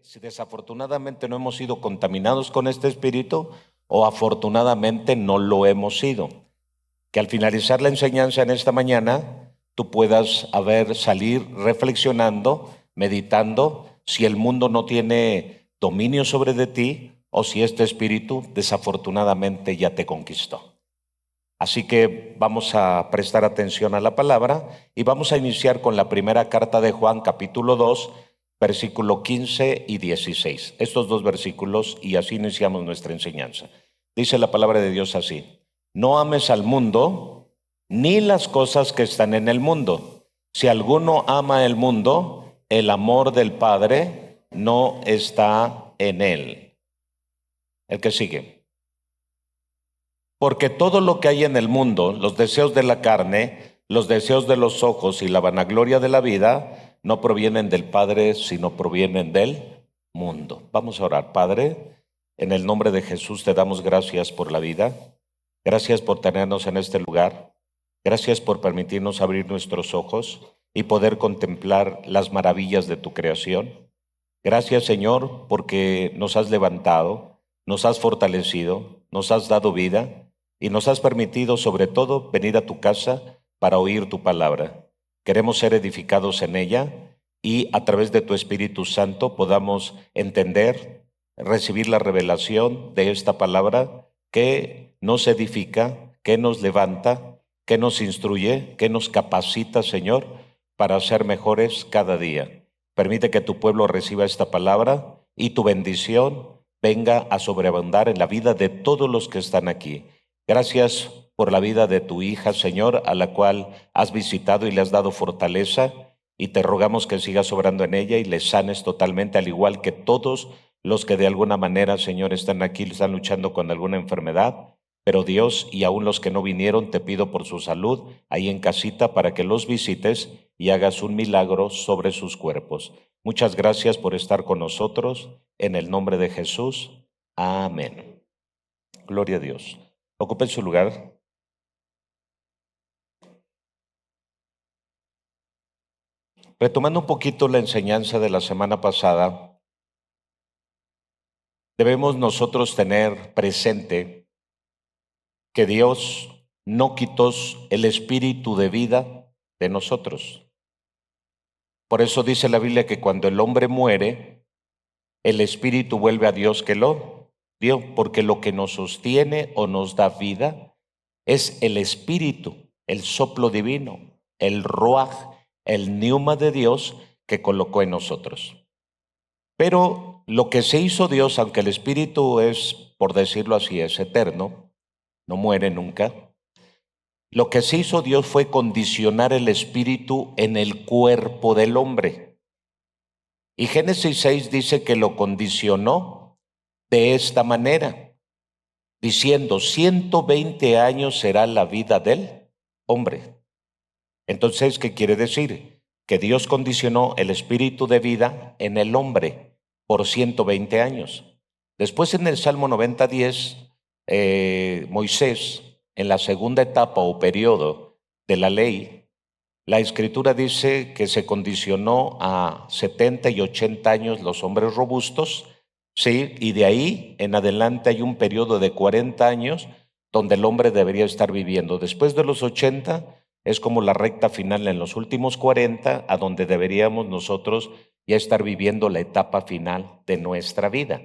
si desafortunadamente no hemos sido contaminados con este espíritu o afortunadamente no lo hemos sido. Que al finalizar la enseñanza en esta mañana, tú puedas salir reflexionando, meditando, si el mundo no tiene dominio sobre de ti o si este espíritu desafortunadamente ya te conquistó. Así que vamos a prestar atención a la palabra y vamos a iniciar con la primera carta de Juan, capítulo 2, versículo 15 y 16. Estos dos versículos, y así iniciamos nuestra enseñanza. Dice la palabra de Dios así: no ames al mundo ni las cosas que están en el mundo. Si alguno ama el mundo, el amor del Padre no está en él. El que sigue. Porque todo lo que hay en el mundo, los deseos de la carne, los deseos de los ojos y la vanagloria de la vida, no provienen del Padre, sino provienen del mundo. Vamos a orar. Padre, en el nombre de Jesús te damos gracias por la vida. Gracias por tenernos en este lugar. Gracias por permitirnos abrir nuestros ojos y poder contemplar las maravillas de tu creación. Gracias, Señor, porque nos has levantado, nos has fortalecido, nos has dado vida y nos has permitido, sobre todo, venir a tu casa para oír tu palabra. Queremos ser edificados en ella y a través de tu Espíritu Santo podamos entender, recibir la revelación de esta palabra que nos edifica, que nos levanta, que nos instruye, que nos capacita, Señor, para ser mejores cada día. Permite que tu pueblo reciba esta palabra y tu bendición venga a sobreabundar en la vida de todos los que están aquí. Gracias por la vida de tu hija, Señor, a la cual has visitado y le has dado fortaleza, y te rogamos que sigas obrando en ella y le sanes totalmente, al igual que todos los que de alguna manera, Señor, están aquí, están luchando con alguna enfermedad. Pero Dios, y aún los que no vinieron, te pido por su salud ahí en casita para que los visites y hagas un milagro sobre sus cuerpos. Muchas gracias por estar con nosotros. En el nombre de Jesús. Amén. Gloria a Dios. Ocupen su lugar. Retomando un poquito la enseñanza de la semana pasada, debemos nosotros tener presente que Dios no quitó el espíritu de vida de nosotros. Por eso dice la Biblia que cuando el hombre muere, el espíritu vuelve a Dios que lo dio, porque lo que nos sostiene o nos da vida es el espíritu, el soplo divino, el ruaj, el pneuma de Dios que colocó en nosotros. Pero lo que se hizo Dios, aunque el espíritu es, por decirlo así, es eterno, no muere nunca, lo que se hizo Dios fue condicionar el espíritu en el cuerpo del hombre. Y Génesis 6 dice que lo condicionó de esta manera, diciendo: 120 años será la vida del hombre. Entonces, ¿qué quiere decir? Que Dios condicionó el espíritu de vida en el hombre por 120 años. Después, en el Salmo 90:10, Moisés, en la segunda etapa o periodo de la ley, la Escritura dice que se condicionó a 70 y 80 años los hombres robustos, ¿sí? Y de ahí en adelante hay un periodo de 40 años donde el hombre debería estar viviendo. Después de los 80 es como la recta final en los últimos 40, a donde deberíamos nosotros ya estar viviendo la etapa final de nuestra vida.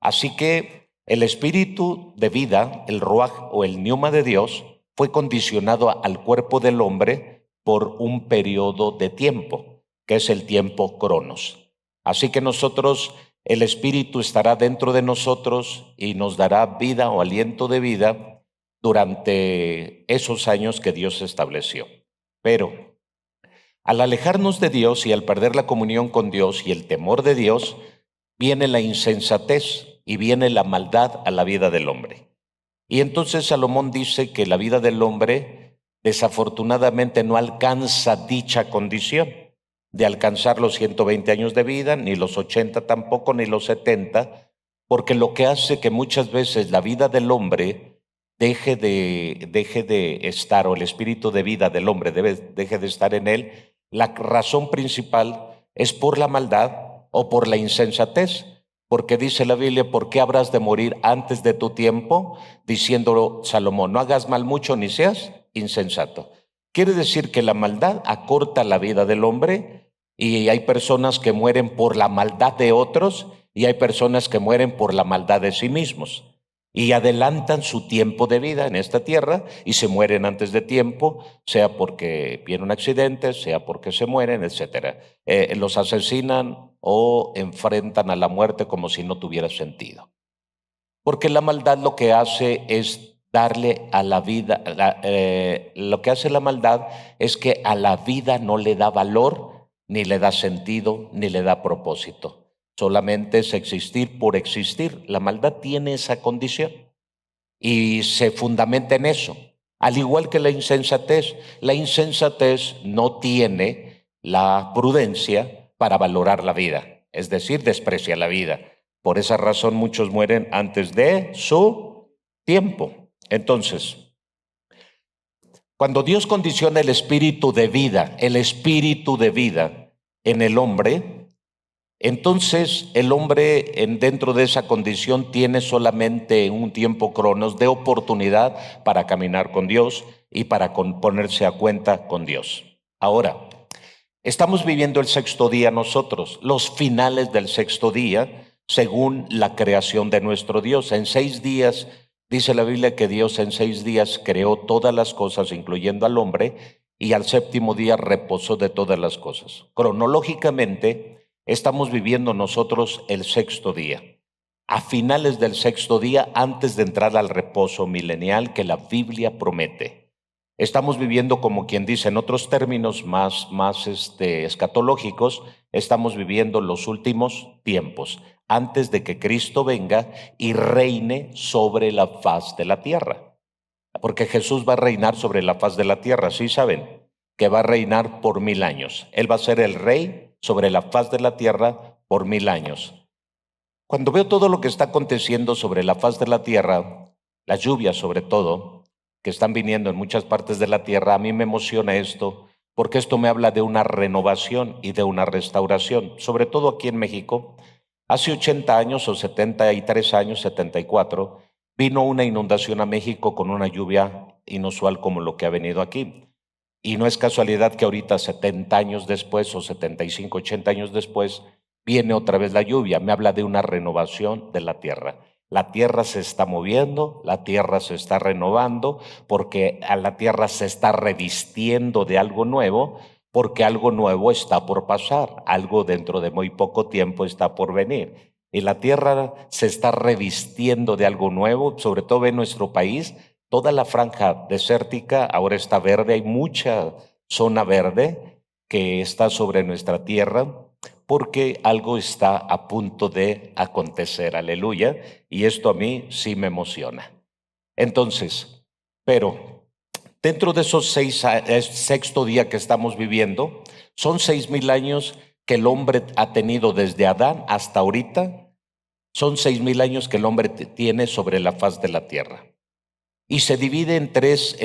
Así que el espíritu de vida, el ruaj o el pneuma de Dios, fue condicionado al cuerpo del hombre por un periodo de tiempo, que es el tiempo cronos. Así que nosotros, el espíritu estará dentro de nosotros y nos dará vida o aliento de vida durante esos años que Dios estableció. Pero al alejarnos de Dios y al perder la comunión con Dios y el temor de Dios, viene la insensatez y viene la maldad a la vida del hombre. Y entonces Salomón dice que la vida del hombre desafortunadamente no alcanza dicha condición de alcanzar los 120 años de vida, ni los 80 tampoco, ni los 70, porque lo que hace que muchas veces la vida del hombre deje de estar, o el espíritu de vida del hombre deje de estar en él, la razón principal es por la maldad, o por la insensatez. Porque dice la Biblia, ¿por qué habrás de morir antes de tu tiempo? Diciendo Salomón, no hagas mal mucho ni seas insensato. Quiere decir que la maldad acorta la vida del hombre, y hay personas que mueren por la maldad de otros y hay personas que mueren por la maldad de sí mismos. Y adelantan su tiempo de vida en esta tierra y se mueren antes de tiempo, sea porque viene un accidente, sea porque se mueren, etc. Los asesinan o enfrentan a la muerte como si no tuviera sentido. Porque la maldad lo que hace es darle a la vida, lo que hace la maldad es que a la vida no le da valor, ni le da sentido, ni le da propósito. Solamente es existir por existir. La maldad tiene esa condición y se fundamenta en eso. Al igual que la insensatez no tiene la prudencia para valorar la vida, es decir, desprecia la vida. Por esa razón muchos mueren antes de su tiempo. Entonces, cuando Dios condiciona el espíritu de vida en el hombre, entonces el hombre dentro de esa condición tiene solamente un tiempo cronos de oportunidad para caminar con Dios y para ponerse a cuenta con Dios. Ahora, estamos viviendo el sexto día nosotros, los finales del sexto día, según la creación de nuestro Dios. En 6 días, dice la Biblia que Dios en 6 días creó todas las cosas, incluyendo al hombre, y al séptimo día reposó de todas las cosas. Cronológicamente, estamos viviendo nosotros el sexto día. A finales del sexto día, antes de entrar al reposo milenial que la Biblia promete. Estamos viviendo, como quien dice, en otros términos más escatológicos, estamos viviendo los últimos tiempos, antes de que Cristo venga y reine sobre la faz de la tierra. Porque Jesús va a reinar sobre la faz de la tierra, ¿sí saben? Que va a reinar por 1000 años. Él va a ser el rey sobre la faz de la tierra por 1000 años. Cuando veo todo lo que está aconteciendo sobre la faz de la tierra, las lluvias sobre todo, que están viniendo en muchas partes de la tierra, a mí me emociona esto, porque esto me habla de una renovación y de una restauración, sobre todo aquí en México. Hace 80 años o 73 años, 74, vino una inundación a México con una lluvia inusual como lo que ha venido aquí. Y no es casualidad que ahorita 70 años después o 75, 80 años después viene otra vez la lluvia. Me habla de una renovación de la tierra. La tierra se está moviendo, la tierra se está renovando, porque a la tierra se está revistiendo de algo nuevo, porque algo nuevo está por pasar, algo dentro de muy poco tiempo está por venir. Y la tierra se está revistiendo de algo nuevo, sobre todo en nuestro país. Toda la franja desértica ahora está verde, hay mucha zona verde que está sobre nuestra tierra, porque algo está a punto de acontecer, aleluya, y esto a mí sí me emociona. Entonces, pero dentro de esos sexto día que estamos viviendo, son 6000 años que el hombre ha tenido desde Adán hasta ahorita, son 6000 años que el hombre tiene sobre la faz de la tierra. Y se divide en tres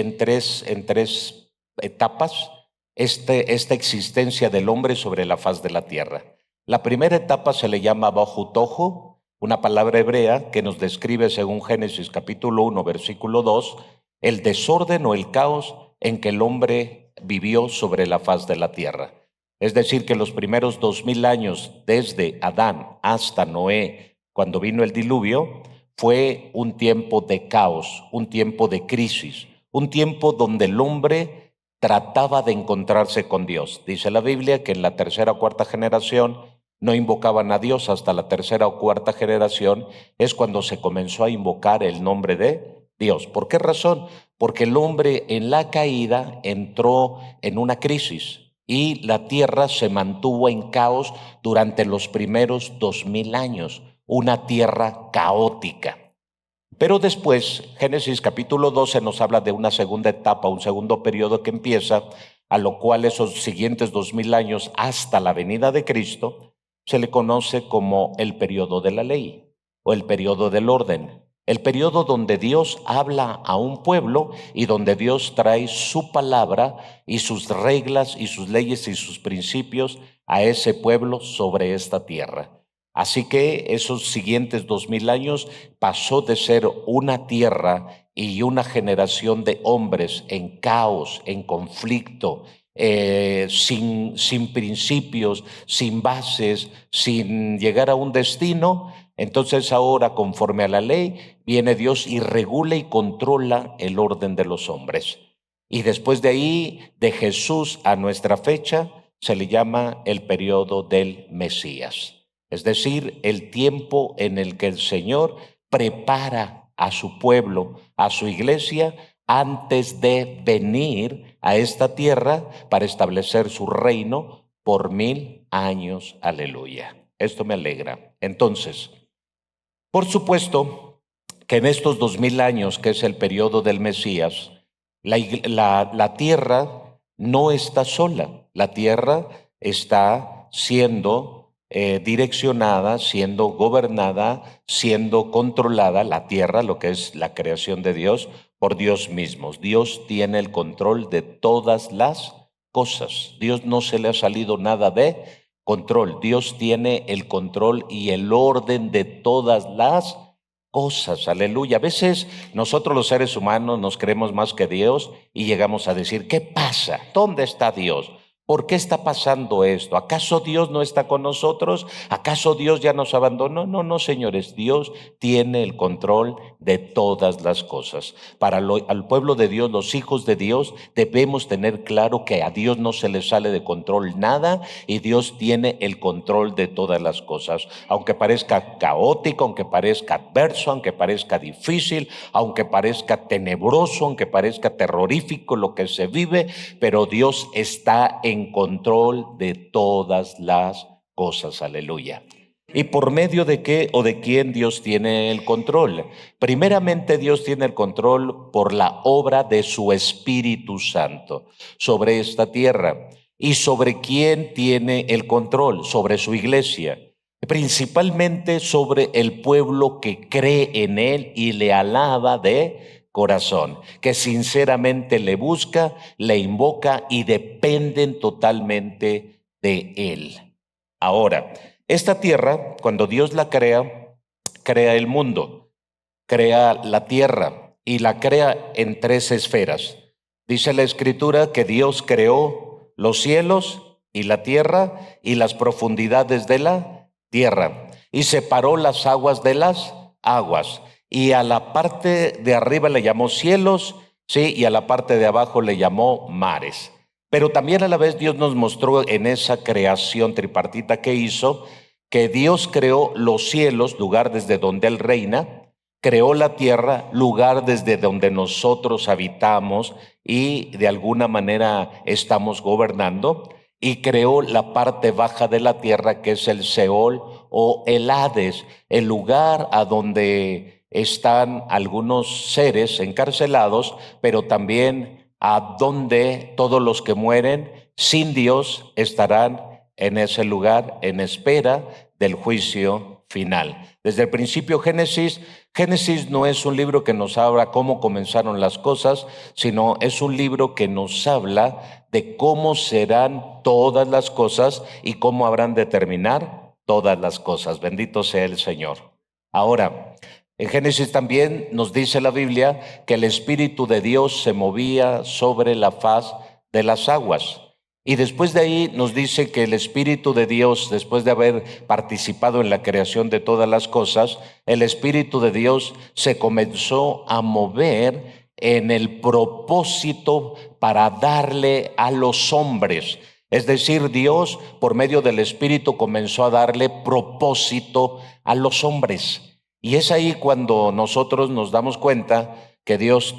etapas esta existencia del hombre sobre la faz de la tierra. La primera etapa se le llama Bajutojo, una palabra hebrea que nos describe, según Génesis capítulo 1, versículo 2, el desorden o el caos en que el hombre vivió sobre la faz de la tierra. Es decir, que los primeros 2000 años desde Adán hasta Noé, cuando vino el diluvio, fue un tiempo de caos, un tiempo de crisis, un tiempo donde el hombre trataba de encontrarse con Dios. Dice la Biblia que en la tercera o cuarta generación no invocaban a Dios. Hasta la tercera o cuarta generación es cuando se comenzó a invocar el nombre de Dios. ¿Por qué razón? Porque el hombre en la caída entró en una crisis y la tierra se mantuvo en caos durante los primeros 2000 años. Una tierra caótica. Pero después, Génesis capítulo 12 nos habla de una segunda etapa, un segundo periodo que empieza, a lo cual esos siguientes 2000 años hasta la venida de Cristo se le conoce como el periodo de la ley o el periodo del orden. El periodo donde Dios habla a un pueblo y donde Dios trae su palabra y sus reglas y sus leyes y sus principios a ese pueblo sobre esta tierra. Así que esos siguientes 2000 años pasó de ser una tierra y una generación de hombres en caos, en conflicto, sin principios, sin bases, sin llegar a un destino. Entonces ahora, conforme a la ley, viene Dios y regula y controla el orden de los hombres. Y después de ahí, de Jesús a nuestra fecha, se le llama el periodo del Mesías. Es decir, el tiempo en el que el Señor prepara a su pueblo, a su iglesia, antes de venir a esta tierra para establecer su reino por 1000 años. Aleluya. Esto me alegra. Entonces, por supuesto que en estos 2000 años, que es el periodo del Mesías, la tierra no está sola. La tierra está siendo direccionada, siendo gobernada, siendo controlada, la tierra, lo que es la creación de Dios, por Dios mismo. Dios tiene el control de todas las cosas. Dios no se le ha salido nada de control. Dios tiene el control y el orden de todas las cosas. Aleluya. A veces nosotros los seres humanos nos creemos más que Dios y llegamos a decir, ¿qué pasa? ¿Dónde está Dios? ¿Por qué está pasando esto? ¿Acaso Dios no está con nosotros? ¿Acaso Dios ya nos abandonó? No, no, señores, Dios tiene el control de todas las cosas. Al pueblo de Dios, los hijos de Dios, debemos tener claro que a Dios no se le sale de control nada y Dios tiene el control de todas las cosas. Aunque parezca caótico, aunque parezca adverso, aunque parezca difícil, aunque parezca tenebroso, aunque parezca terrorífico lo que se vive, pero Dios está en control de todas las cosas. Aleluya. ¿Y por medio de qué o de quién Dios tiene el control? Primeramente, Dios tiene el control por la obra de su Espíritu Santo sobre esta tierra. ¿Y sobre quién tiene el control? Sobre su iglesia. Principalmente sobre el pueblo que cree en Él y le alaba de corazón, que sinceramente le busca, le invoca y dependen totalmente de Él. Ahora, esta tierra, cuando Dios la crea, crea el mundo, crea la tierra y la crea en 3 esferas. Dice la Escritura que Dios creó los cielos y la tierra y las profundidades de la tierra y separó las aguas de las aguas. Y a la parte de arriba le llamó cielos, sí, y a la parte de abajo le llamó mares. Pero también a la vez Dios nos mostró en esa creación tripartita que hizo, que Dios creó los cielos, lugar desde donde Él reina, creó la tierra, lugar desde donde nosotros habitamos y de alguna manera estamos gobernando, y creó la parte baja de la tierra, que es el Seol o el Hades, el lugar a donde están algunos seres encarcelados, pero también a donde todos los que mueren sin Dios estarán en ese lugar en espera del juicio final. Desde el principio Génesis no es un libro que nos habla cómo comenzaron las cosas, sino es un libro que nos habla de cómo serán todas las cosas y cómo habrán de terminar todas las cosas. Bendito sea el Señor. Ahora, en Génesis también nos dice la Biblia que el Espíritu de Dios se movía sobre la faz de las aguas. Y después de ahí nos dice que el Espíritu de Dios, después de haber participado en la creación de todas las cosas, el Espíritu de Dios se comenzó a mover en el propósito para darle a los hombres. Es decir, Dios por medio del Espíritu comenzó a darle propósito a los hombres. Y es ahí cuando nosotros nos damos cuenta que Dios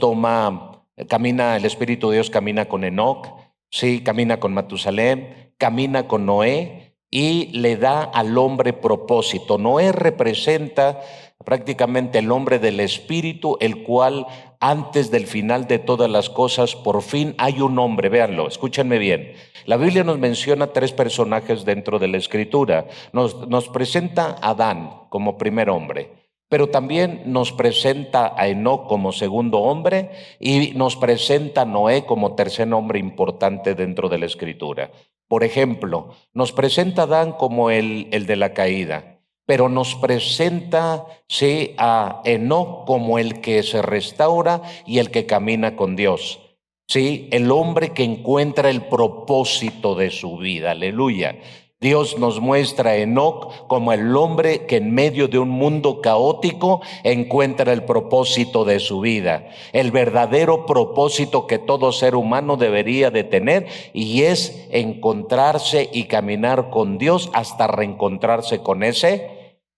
camina, el Espíritu de Dios camina con Enoc, sí, camina con Matusalén, camina con Noé y le da al hombre propósito. Noé representa prácticamente el hombre del Espíritu, el cual antes del final de todas las cosas, por fin hay un hombre. Véanlo, escúchenme bien. La Biblia nos menciona 3 personajes dentro de la Escritura. Nos presenta a Adán como primer hombre, pero también nos presenta a Enoc como segundo hombre y nos presenta a Noé como tercer hombre importante dentro de la Escritura. Por ejemplo, nos presenta a Adán como el de la caída, pero nos presenta sí, a Enoc como el que se restaura y el que camina con Dios. Sí, el hombre que encuentra el propósito de su vida. Aleluya. Dios nos muestra a Enoc como el hombre que en medio de un mundo caótico encuentra el propósito de su vida, el verdadero propósito que todo ser humano debería de tener, y es encontrarse y caminar con Dios hasta reencontrarse con ese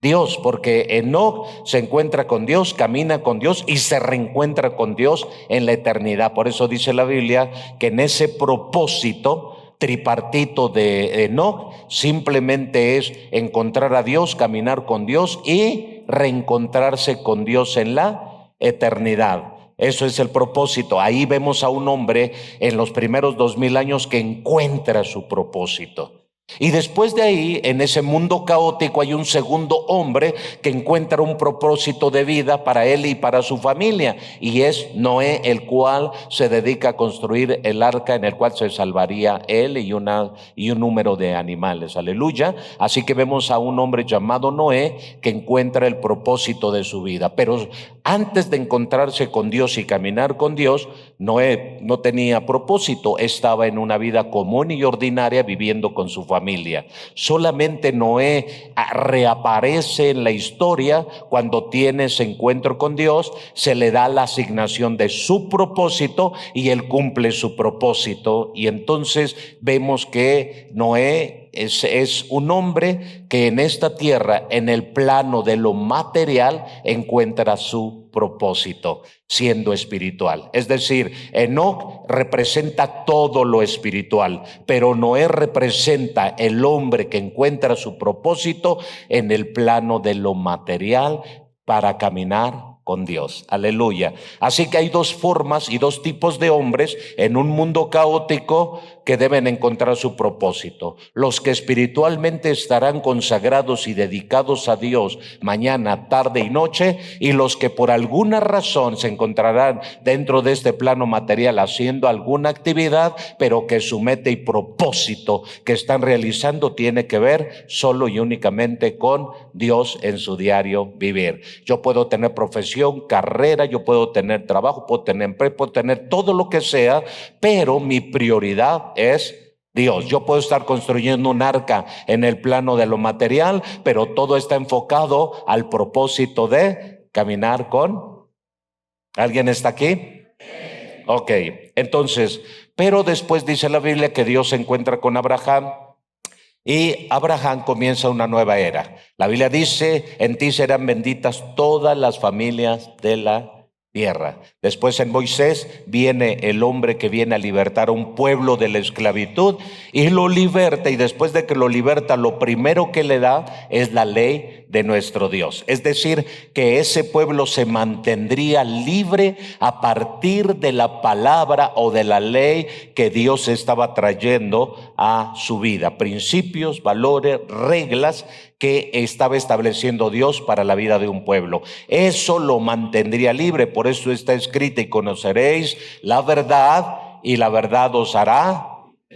Dios, porque Enoc se encuentra con Dios, camina con Dios y se reencuentra con Dios en la eternidad. Por eso dice la Biblia que en ese propósito tripartito de Enoc simplemente es encontrar a Dios, caminar con Dios y reencontrarse con Dios en la eternidad. Eso es el propósito. Ahí vemos a un hombre en los primeros 2000 años que encuentra su propósito. Y después de ahí, en ese mundo caótico, hay un segundo hombre que encuentra un propósito de vida para él y para su familia, y es Noé, el cual se dedica a construir el arca en el cual se salvaría él y un número de animales. Aleluya. Así que vemos a un hombre llamado Noé que encuentra el propósito de su vida. Pero antes de encontrarse con Dios y caminar con Dios, Noé no tenía propósito, estaba en una vida común y ordinaria viviendo con su familia. Solamente Noé reaparece en la historia cuando tiene ese encuentro con Dios, se le da la asignación de su propósito y él cumple su propósito. Y entonces vemos que Noé es un hombre que en esta tierra, en el plano de lo material, encuentra su propósito, siendo espiritual. Es decir, Enoc representa todo lo espiritual, pero Noé representa el hombre que encuentra su propósito en el plano de lo material para caminar con Dios. Aleluya. Así que hay dos formas y dos tipos de hombres en un mundo caótico que deben encontrar su propósito. Los que espiritualmente estarán consagrados y dedicados a Dios mañana, tarde y noche, y los que por alguna razón se encontrarán dentro de este plano material haciendo alguna actividad, pero que su meta y propósito que están realizando tiene que ver solo y únicamente con Dios en su diario vivir. Yo puedo tener profesión, carrera, yo puedo tener trabajo, puedo tener empleo, puedo tener todo lo que sea, pero mi prioridad es Dios. Yo puedo estar construyendo un arca en el plano de lo material, pero todo está enfocado al propósito de caminar con... ¿Alguien está aquí? Ok, entonces, pero después dice la Biblia que Dios se encuentra con Abraham y Abraham comienza una nueva era. La Biblia dice, en ti serán benditas todas las familias de la tierra. Después en Moisés viene el hombre que viene a libertar a un pueblo de la esclavitud y lo liberta, y después de que lo liberta, lo primero que le da es la ley de nuestro Dios. Es decir, que ese pueblo se mantendría libre a partir de la palabra o de la ley que Dios estaba trayendo a su vida. Principios, valores, reglas que estaba estableciendo Dios para la vida de un pueblo. Eso lo mantendría libre. Por eso está escrito: y conoceréis la verdad, y la verdad os hará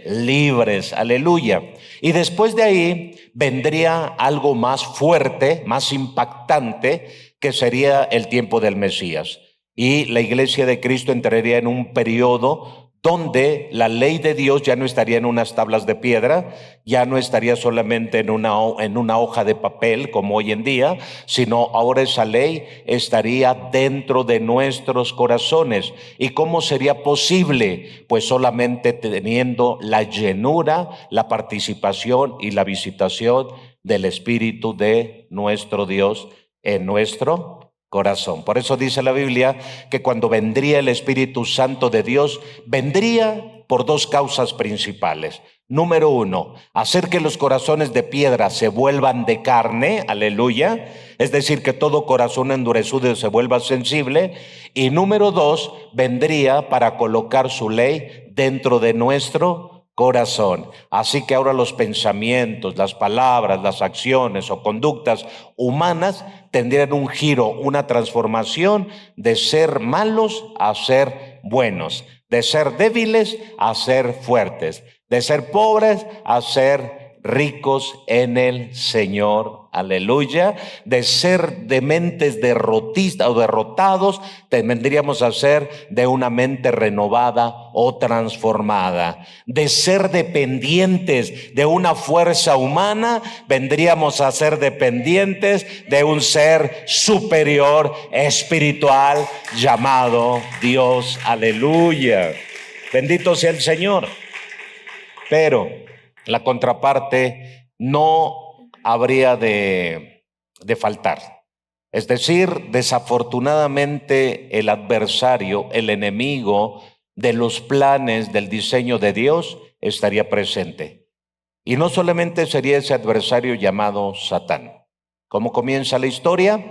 libres. Aleluya. Y después de ahí vendría algo más fuerte, más impactante, que sería el tiempo del Mesías. Y la iglesia de Cristo entraría en un periodo donde la ley de Dios ya no estaría en unas tablas de piedra, ya no estaría solamente en una hoja de papel como hoy en día, sino ahora esa ley estaría dentro de nuestros corazones. ¿Y cómo sería posible? Pues solamente teniendo la llenura, la participación y la visitación del Espíritu de nuestro Dios en nuestro corazón. Por eso dice la Biblia que cuando vendría el Espíritu Santo de Dios, vendría por dos causas principales. Número uno, hacer que los corazones de piedra se vuelvan de carne, aleluya, es decir, que todo corazón endurecido se vuelva sensible. Y número dos, vendría para colocar su ley dentro de nuestro corazón. Así que ahora los pensamientos, las palabras, las acciones o conductas humanas tendrían un giro, una transformación de ser malos a ser buenos, de ser débiles a ser fuertes, De ser pobres a ser ricos en el Señor, aleluya. De ser de mentes derrotistas o derrotados, tendríamos a ser de una mente renovada o transformada. De ser dependientes de una fuerza humana, vendríamos a ser dependientes de un ser superior espiritual llamado Dios, aleluya. Bendito sea el Señor. Pero la contraparte no habría de faltar. Es decir, desafortunadamente el adversario, el enemigo de los planes del diseño de Dios estaría presente. Y no solamente sería ese adversario llamado Satán. ¿Cómo comienza la historia?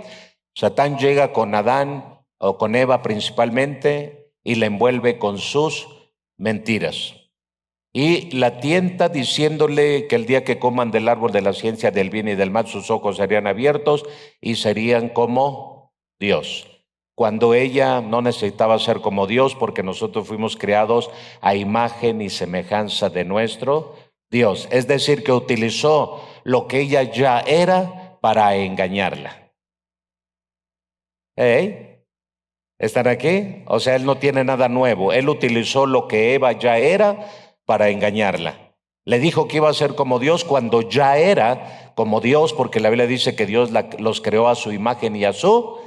Satán llega con Adán o con Eva principalmente y la envuelve con sus mentiras. Y la tienta diciéndole que el día que coman del árbol de la ciencia del bien y del mal, sus ojos serían abiertos y serían como Dios. Cuando ella no necesitaba ser como Dios, porque nosotros fuimos creados a imagen y semejanza de nuestro Dios. Es decir, que utilizó lo que ella ya era para engañarla. ¿Están aquí? O sea, él no tiene nada nuevo. Él utilizó lo que Eva ya era para engañarla. Le dijo que iba a ser como Dios cuando ya era como Dios, porque la Biblia dice que Dios los creó a su imagen y a su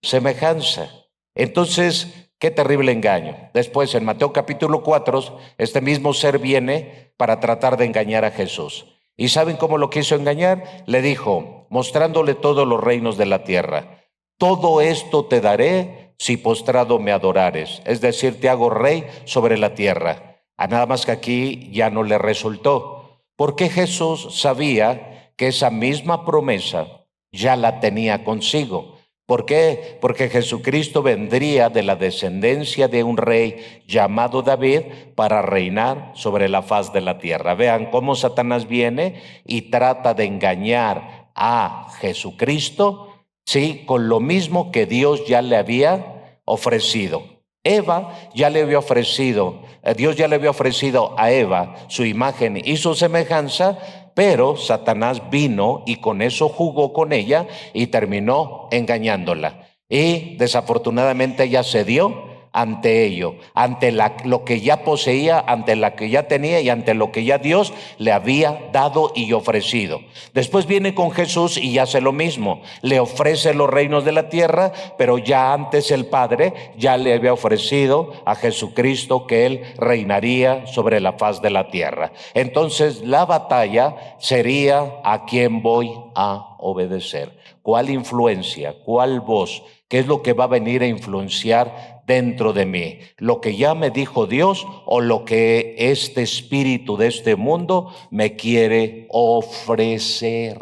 semejanza. Entonces, qué terrible engaño. Después, en Mateo capítulo 4, este mismo ser viene para tratar de engañar a Jesús. ¿Y saben cómo lo quiso engañar? Le dijo, mostrándole todos los reinos de la tierra: todo esto te daré si postrado me adorares. Es decir, te hago rey sobre la tierra. Nada más que aquí ya no le resultó, porque Jesús sabía que esa misma promesa ya la tenía consigo. ¿Por qué? Porque Jesucristo vendría de la descendencia de un rey llamado David para reinar sobre la faz de la tierra. Vean cómo Satanás viene y trata de engañar a Jesucristo, sí, con lo mismo que Dios ya le había ofrecido. Eva ya le había ofrecido, Dios ya le había ofrecido a Eva su imagen y su semejanza, pero Satanás vino y con eso jugó con ella y terminó engañándola. Y desafortunadamente ella cedió ante ello, ante lo que ya poseía, ante la que ya tenía y ante lo que ya Dios le había dado y ofrecido. Después viene con Jesús y hace lo mismo, le ofrece los reinos de la tierra, pero ya antes el Padre ya le había ofrecido a Jesucristo que Él reinaría sobre la faz de la tierra. Entonces la batalla sería: ¿a quién voy a obedecer? ¿Cuál influencia? ¿Cuál voz? ¿Qué es lo que va a venir a influenciar dentro de mí? ¿Lo que ya me dijo Dios o lo que este espíritu de este mundo me quiere ofrecer?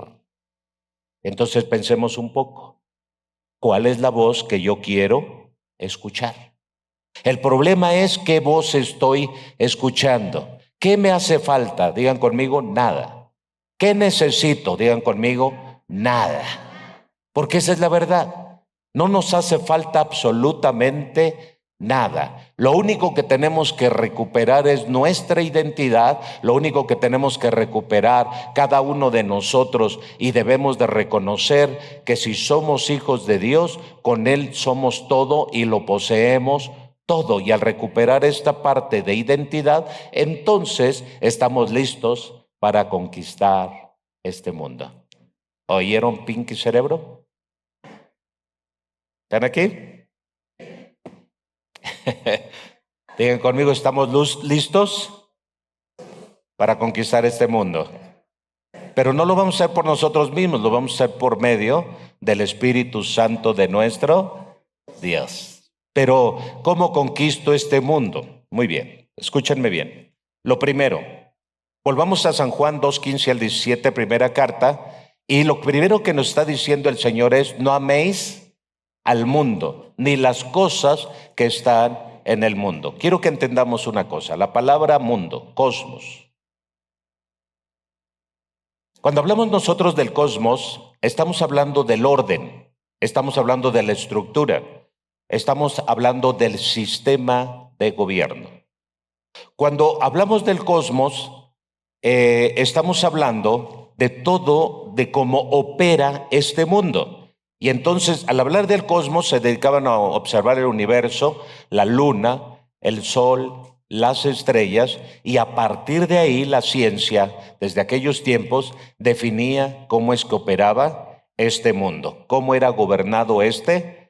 Entonces pensemos un poco. ¿Cuál es la voz que yo quiero escuchar? El problema es qué voz estoy escuchando. ¿Qué me hace falta? Digan conmigo, nada. ¿Qué necesito? Digan conmigo, nada. Porque esa es la verdad. No nos hace falta absolutamente nada. Lo único que tenemos que recuperar es nuestra identidad. Lo único que tenemos que recuperar cada uno de nosotros, y debemos de reconocer que si somos hijos de Dios, con Él somos todo y lo poseemos todo. Y al recuperar esta parte de identidad, entonces estamos listos para conquistar este mundo. ¿Oyeron Pinky Cerebro? ¿Están aquí? Digan conmigo, ¿estamos listos para conquistar este mundo? Pero no lo vamos a hacer por nosotros mismos, lo vamos a hacer por medio del Espíritu Santo de nuestro Dios. Pero, ¿cómo conquisto este mundo? Muy bien, escúchenme bien. Lo primero, volvamos a San Juan 2:15 al 17, primera carta, y lo primero que nos está diciendo el Señor es: no améis al mundo, ni las cosas que están en el mundo. Quiero que entendamos una cosa, la palabra mundo, cosmos. Cuando hablamos nosotros del cosmos, estamos hablando del orden, estamos hablando de la estructura, estamos hablando del sistema de gobierno. Cuando hablamos del cosmos, estamos hablando de todo, de cómo opera este mundo. Y entonces, al hablar del cosmos, se dedicaban a observar el universo, la luna, el sol, las estrellas, y a partir de ahí la ciencia, desde aquellos tiempos, definía cómo es que operaba este mundo, cómo era gobernado este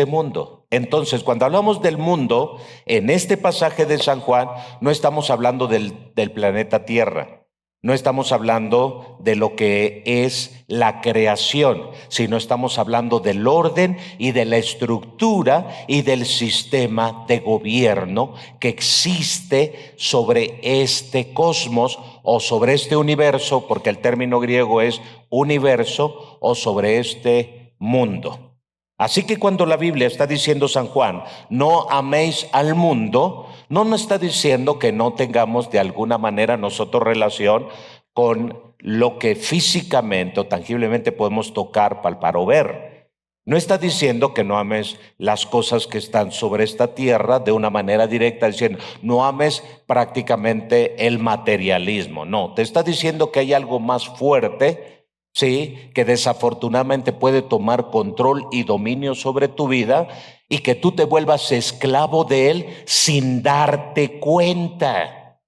mundo. Entonces, cuando hablamos del mundo, en este pasaje de San Juan, no estamos hablando del planeta Tierra. No estamos hablando de lo que es la creación, sino estamos hablando del orden y de la estructura y del sistema de gobierno que existe sobre este cosmos o sobre este universo, porque el término griego es universo, o sobre este mundo. Así que cuando la Biblia está diciendo San Juan, no améis al mundo, no nos está diciendo que no tengamos de alguna manera nosotros relación con lo que físicamente o tangiblemente podemos tocar, palpar o ver. No está diciendo que no ames las cosas que están sobre esta tierra de una manera directa, diciendo, no ames prácticamente el materialismo. No, te está diciendo que hay algo más fuerte, sí, que desafortunadamente puede tomar control y dominio sobre tu vida y que tú te vuelvas esclavo de él sin darte cuenta.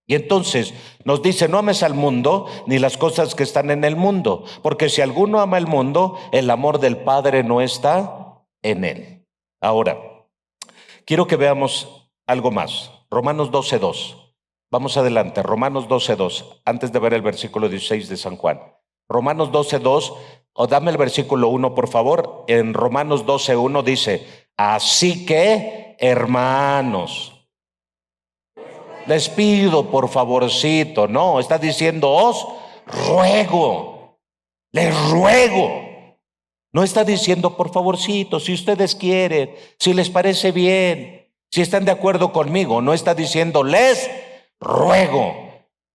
Y entonces nos dice, no ames al mundo ni las cosas que están en el mundo, porque si alguno ama el mundo, el amor del Padre no está en él. Ahora, quiero que veamos algo más. Romanos 12:2. Vamos adelante, Romanos 12:2, antes de ver el versículo 16 de San Juan. Romanos 12:2, o dame el versículo 1, por favor. En Romanos 12:1 dice, así que, hermanos, les pido por favorcito. No, está diciendo, os ruego, les ruego. No está diciendo por favorcito, si ustedes quieren, si les parece bien, si están de acuerdo conmigo. No está diciendo, les ruego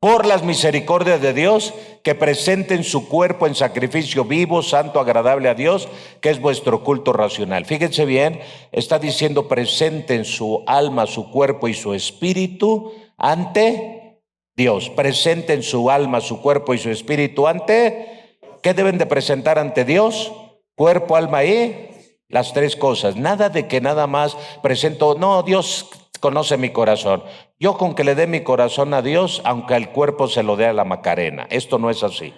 por las misericordias de Dios, que presenten su cuerpo en sacrificio vivo, santo, agradable a Dios, que es vuestro culto racional. Fíjense bien, está diciendo presenten su alma, su cuerpo y su espíritu ante Dios. Presenten su alma, su cuerpo y su espíritu ante, ¿qué deben de presentar ante Dios? Cuerpo, alma y las tres cosas. Nada de que nada más presento, no, Dios conoce mi corazón. Yo con que le dé mi corazón a Dios, aunque el cuerpo se lo dé a la Macarena. Esto no es así.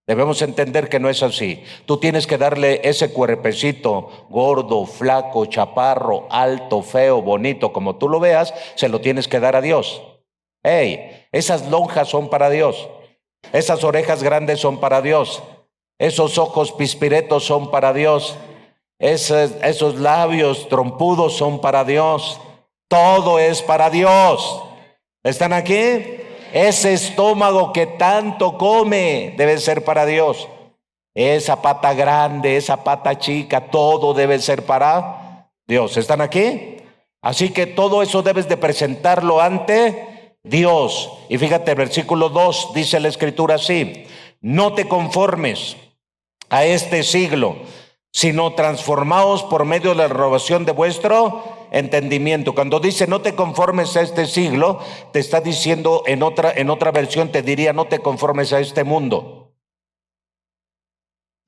Debemos entender que no es así. Tú tienes que darle ese cuerpecito gordo, flaco, chaparro, alto, feo, bonito, como tú lo veas, se lo tienes que dar a Dios. Hey, esas lonjas son para Dios. Esas orejas grandes son para Dios. Esos ojos pispiretos son para Dios. Esos labios trompudos son para Dios. Todo es para Dios. ¿Están aquí? Ese estómago que tanto come debe ser para Dios. Esa pata grande, esa pata chica, todo debe ser para Dios. ¿Están aquí? Así que todo eso debes de presentarlo ante Dios. Y fíjate, el versículo 2 dice la escritura así: no te conformes a este siglo, sino transformaos por medio de la renovación de vuestro entendimiento. Cuando dice no te conformes a este siglo, te está diciendo, en otra versión te diría, no te conformes a este mundo.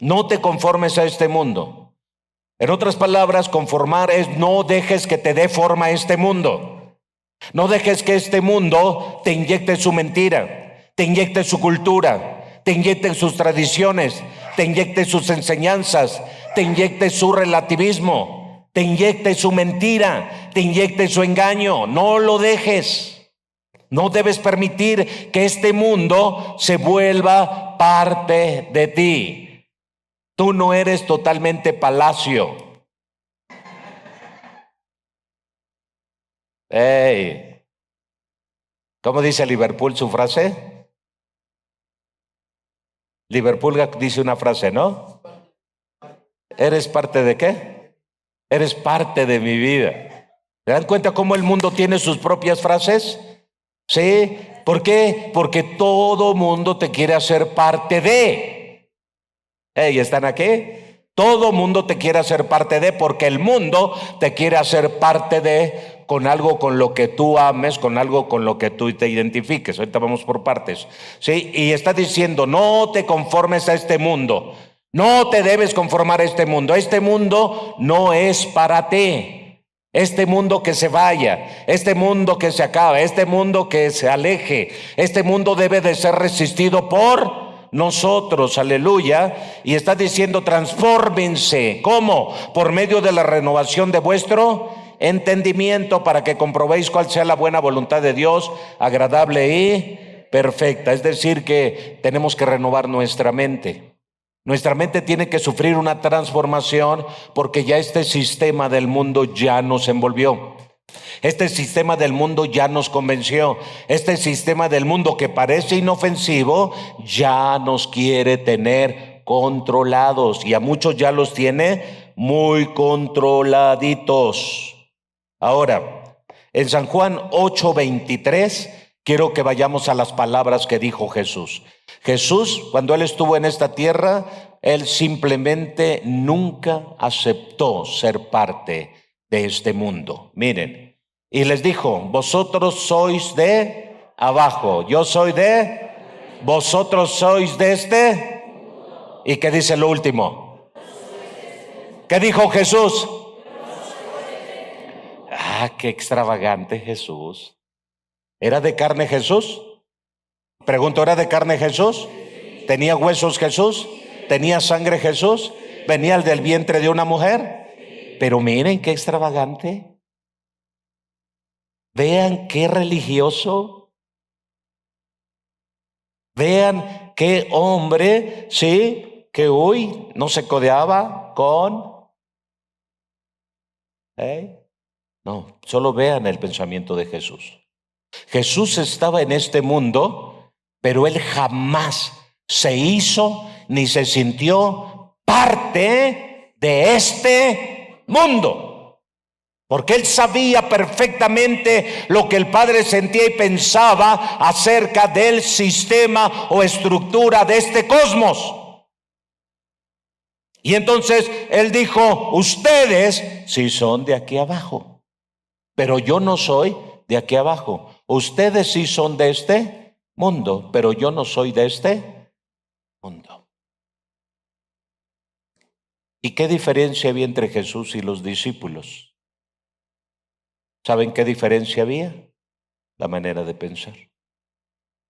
No te conformes a este mundo. En otras palabras, conformar es no dejes que te dé forma este mundo. No dejes que este mundo te inyecte su mentira, te inyecte su cultura, te inyecte sus tradiciones, te inyecte sus enseñanzas, te inyecte su relativismo, te inyecte su mentira, te inyecte su engaño. No lo dejes. No debes permitir que este mundo se vuelva parte de ti. Tú no eres totalmente palacio. Hey, ¿cómo dice Liverpool su frase? Liverpool dice una frase, ¿no? ¿Eres parte de qué? Eres parte de mi vida. ¿Se dan cuenta cómo el mundo tiene sus propias frases? ¿Sí? ¿Por qué? Porque todo mundo te quiere hacer parte de. Hey, ¿están aquí? Todo mundo te quiere hacer parte de, porque el mundo te quiere hacer parte de con algo con lo que tú ames, con algo con lo que tú te identifiques. Ahorita vamos por partes, ¿sí? Y está diciendo, no te conformes a este mundo. No te debes conformar a este mundo. Este mundo no es para ti. Este mundo que se vaya, este mundo que se acabe, este mundo que se aleje, este mundo debe de ser resistido por nosotros, aleluya. Y está diciendo, transfórmense. ¿Cómo? Por medio de la renovación de vuestro entendimiento, para que comprobéis cuál sea la buena voluntad de Dios, agradable y perfecta. Es decir, que tenemos que renovar nuestra mente. Nuestra mente tiene que sufrir una transformación, porque ya este sistema del mundo ya nos envolvió. Este sistema del mundo ya nos convenció. Este sistema del mundo, que parece inofensivo, ya nos quiere tener controlados, y a muchos ya los tiene muy controladitos. Ahora, en San Juan 8:23, quiero que vayamos a las palabras que dijo Jesús. Jesús, cuando Él estuvo en esta tierra, Él simplemente nunca aceptó ser parte de este mundo. Miren, y les dijo, vosotros sois de abajo, yo soy de, vosotros sois de este. ¿Y qué dice lo último? ¿Qué dijo Jesús? Ah, qué extravagante Jesús. ¿Era de carne Jesús? Pregunto, ¿era de carne Jesús? ¿Tenía huesos Jesús? ¿Tenía sangre Jesús? ¿Venía del vientre de una mujer? Pero miren qué extravagante. Vean qué religioso. Vean qué hombre, sí, que hoy no se codeaba con... No, solo vean el pensamiento de Jesús. Jesús estaba en este mundo, pero Él jamás se hizo ni se sintió parte de este mundo, porque Él sabía perfectamente lo que el Padre sentía y pensaba acerca del sistema o estructura de este cosmos. Y entonces Él dijo, ustedes sí son de aquí abajo, pero yo no soy de aquí abajo. Ustedes sí son de este mundo, pero yo no soy de este mundo. ¿Y qué diferencia había entre Jesús y los discípulos? ¿Saben qué diferencia había? La manera de pensar.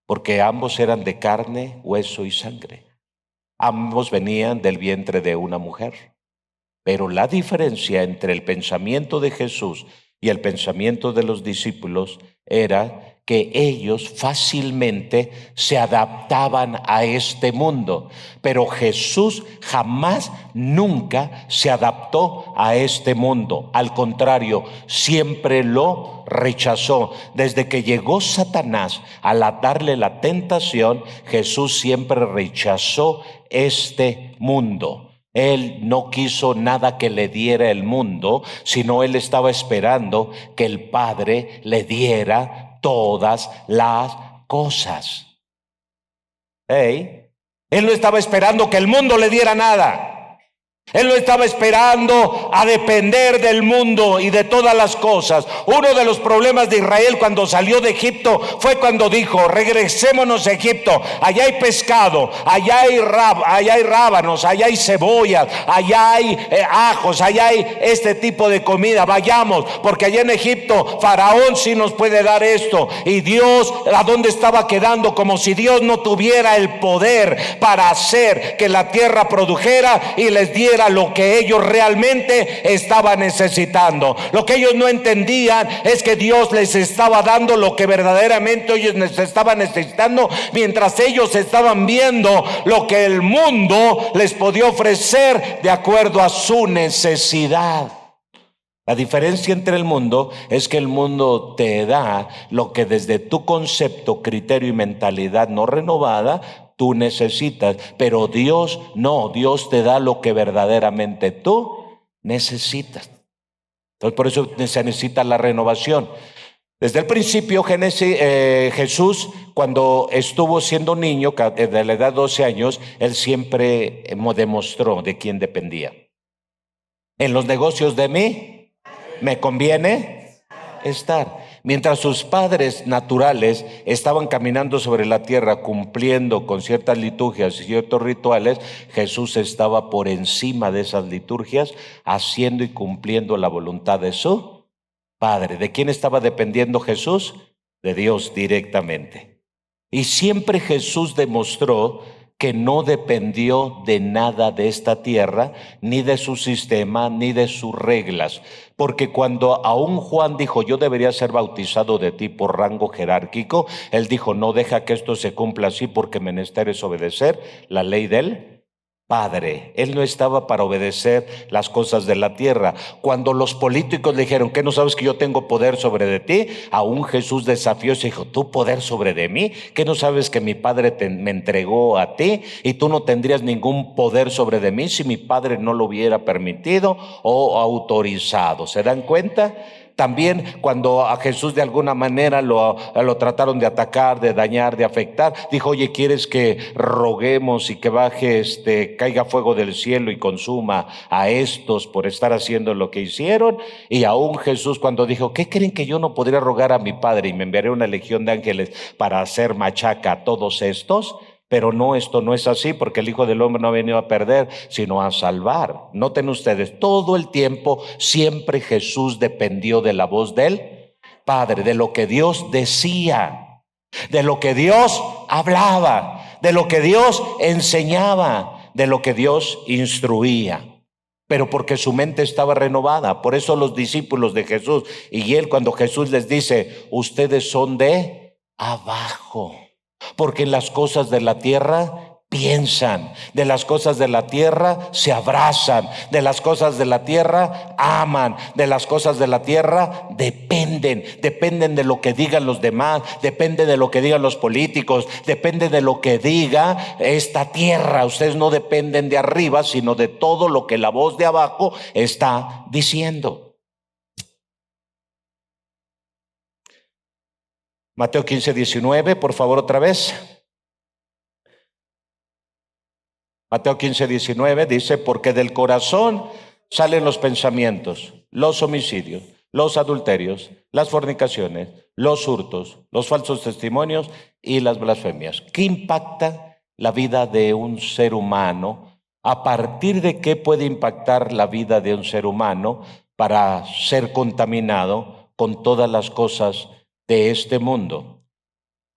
Porque ambos eran de carne, hueso y sangre. Ambos venían del vientre de una mujer. Pero la diferencia entre el pensamiento de Jesús y el pensamiento de los discípulos era que ellos fácilmente se adaptaban a este mundo, pero Jesús jamás, nunca se adaptó a este mundo. Al contrario, siempre lo rechazó. Desde que llegó Satanás a darle la tentación, Jesús siempre rechazó este mundo. Él no quiso nada que le diera el mundo, sino Él estaba esperando que el Padre le diera todas las cosas. Él no estaba esperando que el mundo le diera nada. Él no estaba esperando a depender del mundo y de todas las cosas. Uno de los problemas de Israel cuando salió de Egipto fue cuando dijo, regresémonos a Egipto. Allá hay pescado, allá hay rábanos, allá hay cebollas, allá hay ajos, allá hay este tipo de comida. Vayamos, porque allá en Egipto Faraón sí nos puede dar esto. Y Dios, ¿a dónde estaba quedando? Como si Dios no tuviera el poder para hacer que la tierra produjera y les diera lo que ellos realmente estaban necesitando. Lo que ellos no entendían es que Dios les estaba dando lo que verdaderamente ellos estaban necesitando, mientras ellos estaban viendo lo que el mundo les podía ofrecer de acuerdo a su necesidad. La diferencia entre el mundo es que el mundo te da lo que desde tu concepto, criterio y mentalidad no renovada tú necesitas, pero Dios no. Dios te da lo que verdaderamente tú necesitas. Entonces por eso se necesita la renovación. Desde el principio Jesús, cuando estuvo siendo niño, de la edad de 12 años, Él siempre demostró de quién dependía. En los negocios de mí me conviene estar. Mientras sus padres naturales estaban caminando sobre la tierra cumpliendo con ciertas liturgias y ciertos rituales, Jesús estaba por encima de esas liturgias, haciendo y cumpliendo la voluntad de su Padre. ¿De quién estaba dependiendo Jesús? De Dios directamente. Y siempre Jesús demostró que no dependió de nada de esta tierra, ni de su sistema, ni de sus reglas. Porque cuando aún Juan dijo, yo debería ser bautizado de ti por rango jerárquico, él dijo, no, deja que esto se cumpla así porque menester es obedecer la ley del Padre. Él no estaba para obedecer las cosas de la tierra. Cuando los políticos le dijeron, ¿qué no sabes que yo tengo poder sobre de ti? Aún Jesús desafió y se dijo, ¿tú poder sobre de mí? ¿Qué no sabes que mi Padre me entregó a ti? Y tú no tendrías ningún poder sobre de mí si mi Padre no lo hubiera permitido o autorizado. ¿Se dan cuenta? También cuando a Jesús de alguna manera lo trataron de atacar, de dañar, de afectar, dijo, oye, ¿quieres que roguemos y que baje, caiga fuego del cielo y consuma a estos por estar haciendo lo que hicieron? Y aún Jesús cuando dijo, ¿qué creen que yo no podría rogar a mi Padre y me enviaré una legión de ángeles para hacer machaca a todos estos? Pero no, esto no es así, porque el Hijo del Hombre no ha venido a perder, sino a salvar. Noten ustedes, todo el tiempo siempre Jesús dependió de la voz del Padre, de lo que Dios decía, de lo que Dios hablaba, de lo que Dios enseñaba, de lo que Dios instruía. Pero porque su mente estaba renovada. Por eso los discípulos de Jesús y él, cuando Jesús les dice, ustedes son de abajo, porque en las cosas de la tierra piensan, de las cosas de la tierra se abrazan, de las cosas de la tierra aman, de las cosas de la tierra dependen de lo que digan los demás, depende de lo que digan los políticos, depende de lo que diga esta tierra. Ustedes no dependen de arriba, sino de todo lo que la voz de abajo está diciendo. Mateo 15:19, por favor, otra vez. Mateo 15:19 dice, porque del corazón salen los pensamientos, los homicidios, los adulterios, las fornicaciones, los hurtos, los falsos testimonios y las blasfemias. ¿Qué impacta la vida de un ser humano? ¿A partir de qué puede impactar la vida de un ser humano para ser contaminado con todas las cosas de este mundo?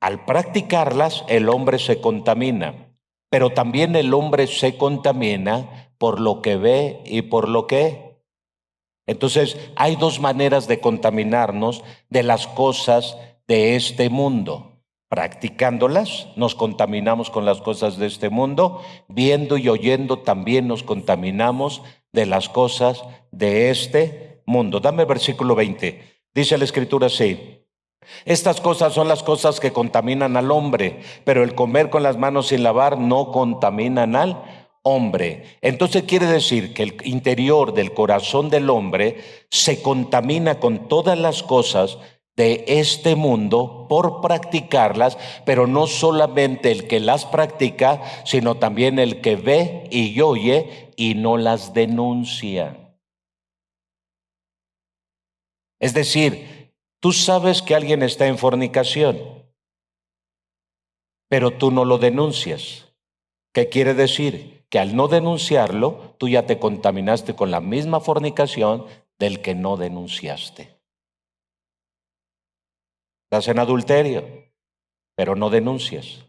Al practicarlas, el hombre se contamina, pero también el hombre se contamina por lo que ve y por lo que. Entonces, hay dos maneras de contaminarnos de las cosas de este mundo. Practicándolas, nos contaminamos con las cosas de este mundo. Viendo y oyendo, también nos contaminamos de las cosas de este mundo. Dame el versículo 20. Dice la Escritura así. Estas cosas son las cosas que contaminan al hombre, pero el comer con las manos sin lavar no contaminan al hombre. Entonces quiere decir que el interior del corazón del hombre se contamina con todas las cosas de este mundo por practicarlas, pero no solamente el que las practica, sino también el que ve y oye y no las denuncia. Es decir, tú sabes que alguien está en fornicación, pero tú no lo denuncias. ¿Qué quiere decir? Que al no denunciarlo, tú ya te contaminaste con la misma fornicación del que no denunciaste. Estás en adulterio, pero no denuncias.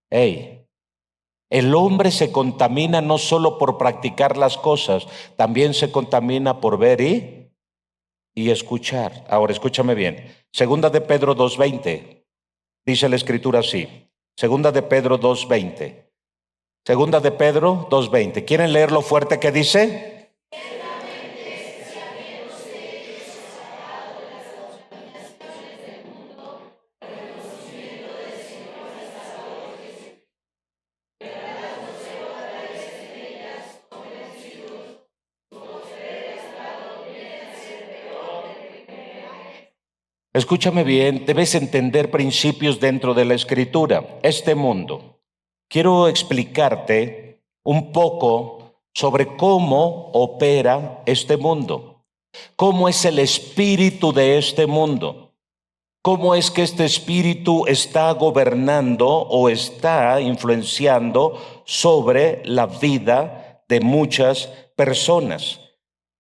El hombre se contamina no solo por practicar las cosas, también se contamina por ver y escuchar. Ahora escúchame bien. Segunda de Pedro 2:20. Dice la Escritura así. Segunda de Pedro 2:20. Segunda de Pedro 2:20. ¿Quieren leer lo fuerte que dice? Escúchame bien, debes entender principios dentro de la Escritura. Este mundo. Quiero explicarte un poco sobre cómo opera este mundo. ¿Cómo es el espíritu de este mundo? ¿Cómo es que este espíritu está gobernando o está influenciando sobre la vida de muchas personas?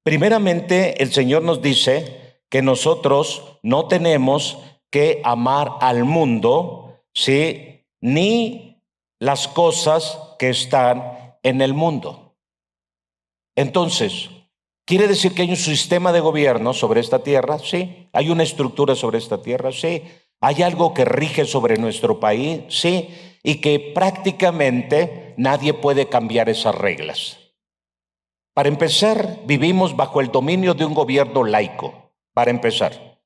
Primeramente, el Señor nos dice que nosotros no tenemos que amar al mundo, ¿sí? Ni las cosas que están en el mundo. Entonces, ¿quiere decir que hay un sistema de gobierno sobre esta tierra? Sí. ¿Hay una estructura sobre esta tierra? Sí. ¿Hay algo que rige sobre nuestro país? Sí. Y que prácticamente nadie puede cambiar esas reglas. Para empezar, vivimos bajo el dominio de un gobierno laico. Para empezar,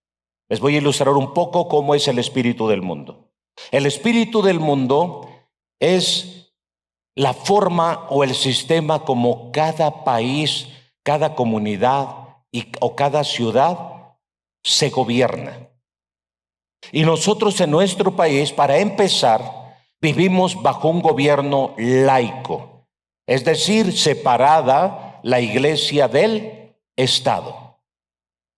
les voy a ilustrar un poco cómo es el espíritu del mundo. El espíritu del mundo es la forma o el sistema como cada país, cada comunidad o cada ciudad se gobierna. Y nosotros en nuestro país, para empezar, vivimos bajo un gobierno laico, es decir, separada la iglesia del Estado.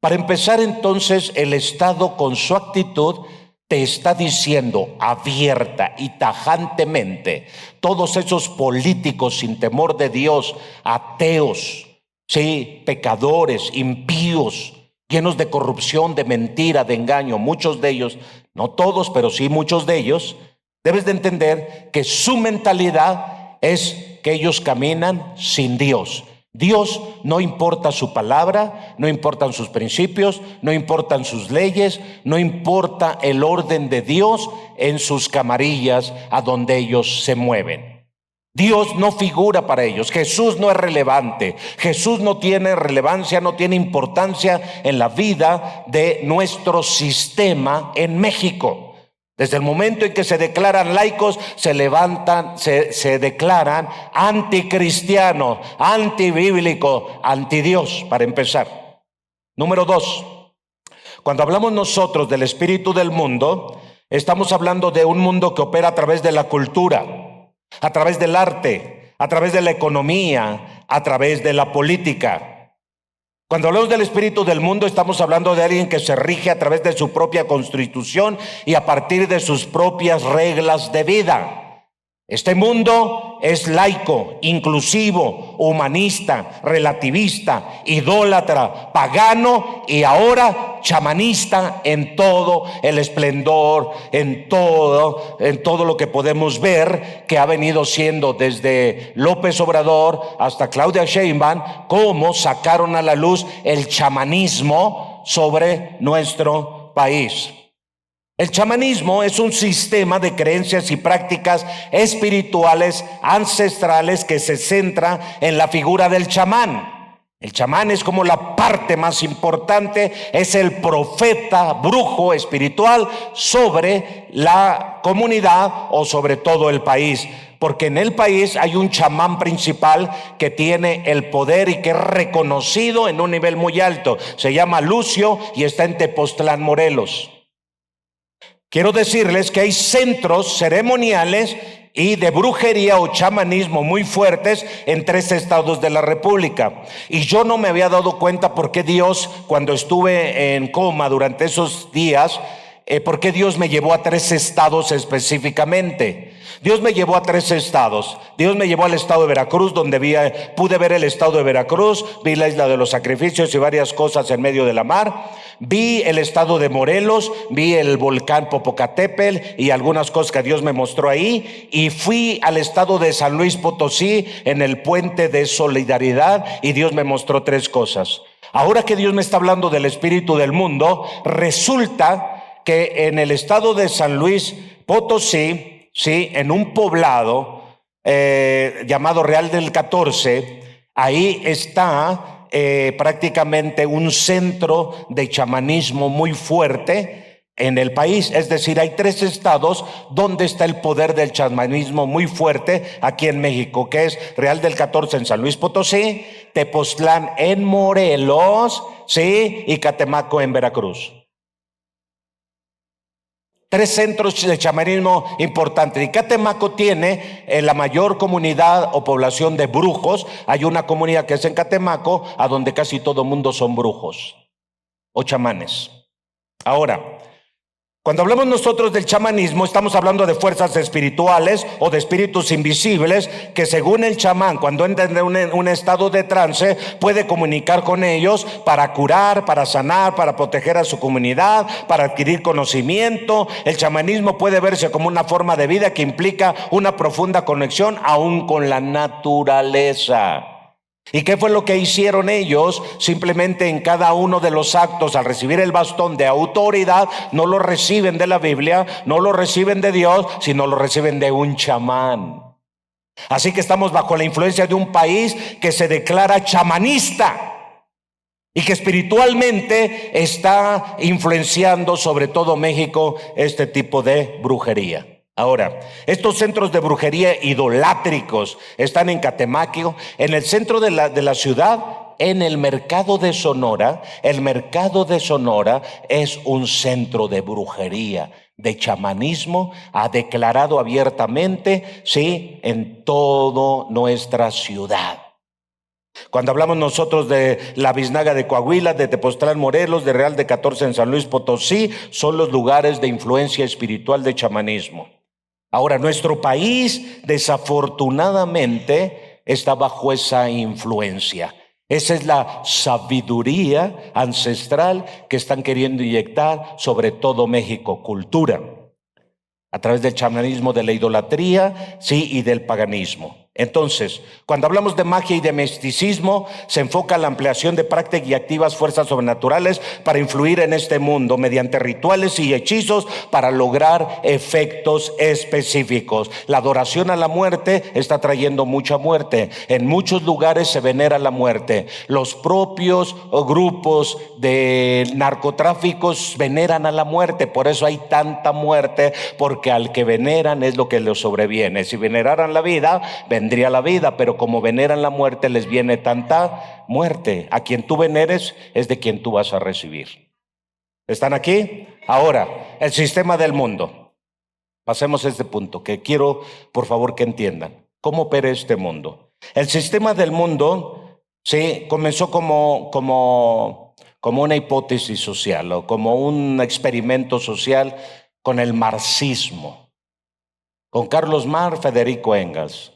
Para empezar, entonces, el Estado con su actitud te está diciendo abierta y tajantemente, todos esos políticos sin temor de Dios, ateos, sí, pecadores, impíos, llenos de corrupción, de mentira, de engaño, muchos de ellos, no todos, pero sí muchos de ellos, debes de entender que su mentalidad es que ellos caminan sin Dios. Dios no importa su palabra, no importan sus principios, no importan sus leyes, no importa el orden de Dios en sus camarillas a donde ellos se mueven. Dios no figura para ellos, Jesús no es relevante, Jesús no tiene relevancia, no tiene importancia en la vida de nuestro sistema en México. Desde el momento en que se declaran laicos, se levantan, se declaran anticristianos, antibíblicos, antidios, para empezar. Número 2, cuando hablamos nosotros del espíritu del mundo, estamos hablando de un mundo que opera a través de la cultura, a través del arte, a través de la economía, a través de la política. Cuando hablamos del espíritu del mundo, estamos hablando de alguien que se rige a través de su propia constitución y a partir de sus propias reglas de vida. Este mundo es laico, inclusivo, humanista, relativista, idólatra, pagano y ahora chamanista en todo el esplendor, en todo lo que podemos ver que ha venido siendo desde López Obrador hasta Claudia Sheinbaum, cómo sacaron a la luz el chamanismo sobre nuestro país. El chamanismo es un sistema de creencias y prácticas espirituales ancestrales que se centra en la figura del chamán. El chamán es como la parte más importante, es el profeta, brujo espiritual sobre la comunidad o sobre todo el país. Porque en el país hay un chamán principal que tiene el poder y que es reconocido en un nivel muy alto. Se llama Lucio y está en Tepoztlán, Morelos. Quiero decirles que hay centros ceremoniales y de brujería o chamanismo muy fuertes en 3 estados de la República. Y yo no me había dado cuenta por qué Dios, cuando estuve en coma durante esos días, por qué Dios me llevó a 3 estados específicamente. Dios me llevó a 3 estados. Dios me llevó al estado de Veracruz, donde pude ver el estado de Veracruz, vi la isla de los sacrificios y varias cosas en medio de la mar. Vi el estado de Morelos, vi el volcán Popocatépetl y algunas cosas que Dios me mostró ahí. Y fui al estado de San Luis Potosí en el puente de Solidaridad y Dios me mostró 3 cosas. Ahora que Dios me está hablando del espíritu del mundo, resulta que en el estado de San Luis Potosí, sí, en un poblado llamado Real del 14, ahí está prácticamente un centro de chamanismo muy fuerte en el país. Es decir, hay 3 estados donde está el poder del chamanismo muy fuerte aquí en México, que es Real del 14 en San Luis Potosí, Tepoztlán en Morelos, sí, y Catemaco en Veracruz. 3 centros de chamanismo importantes. Y Catemaco tiene la mayor comunidad o población de brujos. Hay una comunidad que es en Catemaco, a donde casi todo mundo son brujos o chamanes. Ahora, cuando hablamos nosotros del chamanismo, estamos hablando de fuerzas espirituales o de espíritus invisibles que, según el chamán, cuando entra en un estado de trance, puede comunicar con ellos para curar, para sanar, para proteger a su comunidad, para adquirir conocimiento. El chamanismo puede verse como una forma de vida que implica una profunda conexión aún con la naturaleza. ¿Y qué fue lo que hicieron ellos? Simplemente en cada uno de los actos, al recibir el bastón de autoridad, no lo reciben de la Biblia, no lo reciben de Dios, sino lo reciben de un chamán. Así que estamos bajo la influencia de un país que se declara chamanista y que espiritualmente está influenciando sobre todo México este tipo de brujería. Ahora, estos centros de brujería idolátricos están en Catemaco, en el centro de la ciudad, en el mercado de Sonora. El mercado de Sonora es un centro de brujería, de chamanismo, ha declarado abiertamente, sí, en toda nuestra ciudad. Cuando hablamos nosotros de la Biznaga de Coahuila, de Tepoztlán, Morelos, de Real de 14 en San Luis Potosí, son los lugares de influencia espiritual de chamanismo. Ahora, nuestro país desafortunadamente está bajo esa influencia. Esa es la sabiduría ancestral que están queriendo inyectar sobre todo México, cultura, a través del chamanismo, de la idolatría, sí, y del paganismo. Entonces, cuando hablamos de magia y de misticismo, se enfoca la ampliación de prácticas y activas fuerzas sobrenaturales para influir en este mundo mediante rituales y hechizos para lograr efectos específicos. La adoración a la muerte está trayendo mucha muerte. En muchos lugares se venera la muerte. Los propios grupos de narcotráficos veneran a la muerte. Por eso hay tanta muerte, porque al que veneran es lo que les sobreviene. Si veneraran la vida, vendría la vida, pero como veneran la muerte, les viene tanta muerte. A quien tú veneres es de quien tú vas a recibir. ¿Están aquí? Ahora, el sistema del mundo. Pasemos a este punto que quiero, por favor, que entiendan. ¿Cómo opera este mundo? El sistema del mundo, sí, comenzó como una hipótesis social o como un experimento social con el marxismo, con Carlos Marx, Federico Engels.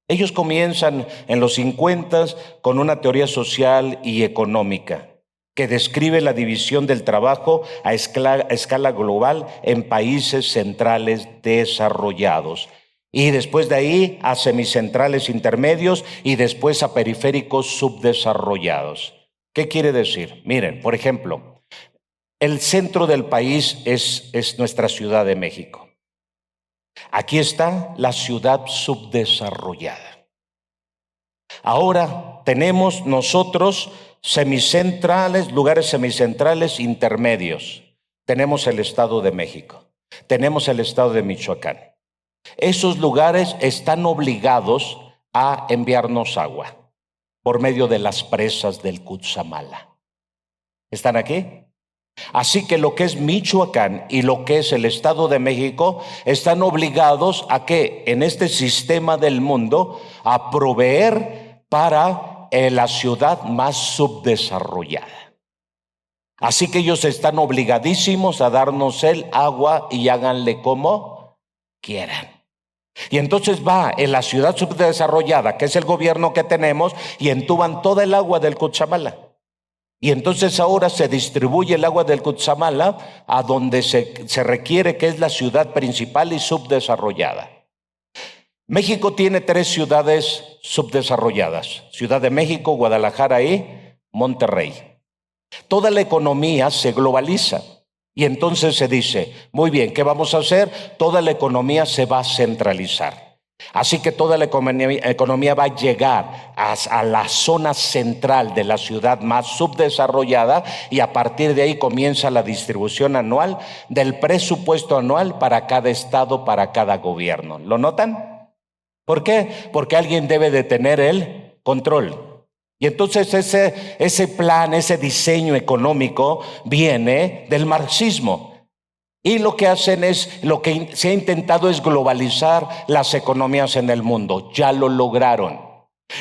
Ellos comienzan en los 50 con una teoría social y económica que describe la división del trabajo a escala global en países centrales desarrollados. Y después de ahí a semicentrales intermedios y después a periféricos subdesarrollados. ¿Qué quiere decir? Miren, por ejemplo, el centro del país es nuestra Ciudad de México. Aquí está la ciudad subdesarrollada. Ahora tenemos nosotros semicentrales, lugares semicentrales intermedios. Tenemos el Estado de México, tenemos el Estado de Michoacán. Esos lugares están obligados a enviarnos agua por medio de las presas del Cutzamala. ¿Están aquí? Así que lo que es Michoacán y lo que es el Estado de México están obligados a que en este sistema del mundo a proveer para la ciudad más subdesarrollada. Así que ellos están obligadísimos a darnos el agua y háganle como quieran. Y entonces va en la ciudad subdesarrollada, que es el gobierno que tenemos, y entuban toda el agua del Cutzamala. Y entonces ahora se distribuye el agua del Cutzamala a donde se requiere, que es la ciudad principal y subdesarrollada. México tiene 3 ciudades subdesarrolladas: Ciudad de México, Guadalajara y Monterrey. Toda la economía se globaliza y entonces se dice, muy bien, ¿qué vamos a hacer? Toda la economía se va a centralizar. Así que toda la economía va a llegar a la zona central de la ciudad más subdesarrollada y a partir de ahí comienza la distribución anual del presupuesto anual para cada estado, para cada gobierno. ¿Lo notan? ¿Por qué? Porque alguien debe de tener el control. Y entonces ese plan, ese diseño económico viene del marxismo. Y lo que hacen es, lo que se ha intentado es globalizar las economías en el mundo. Ya lo lograron.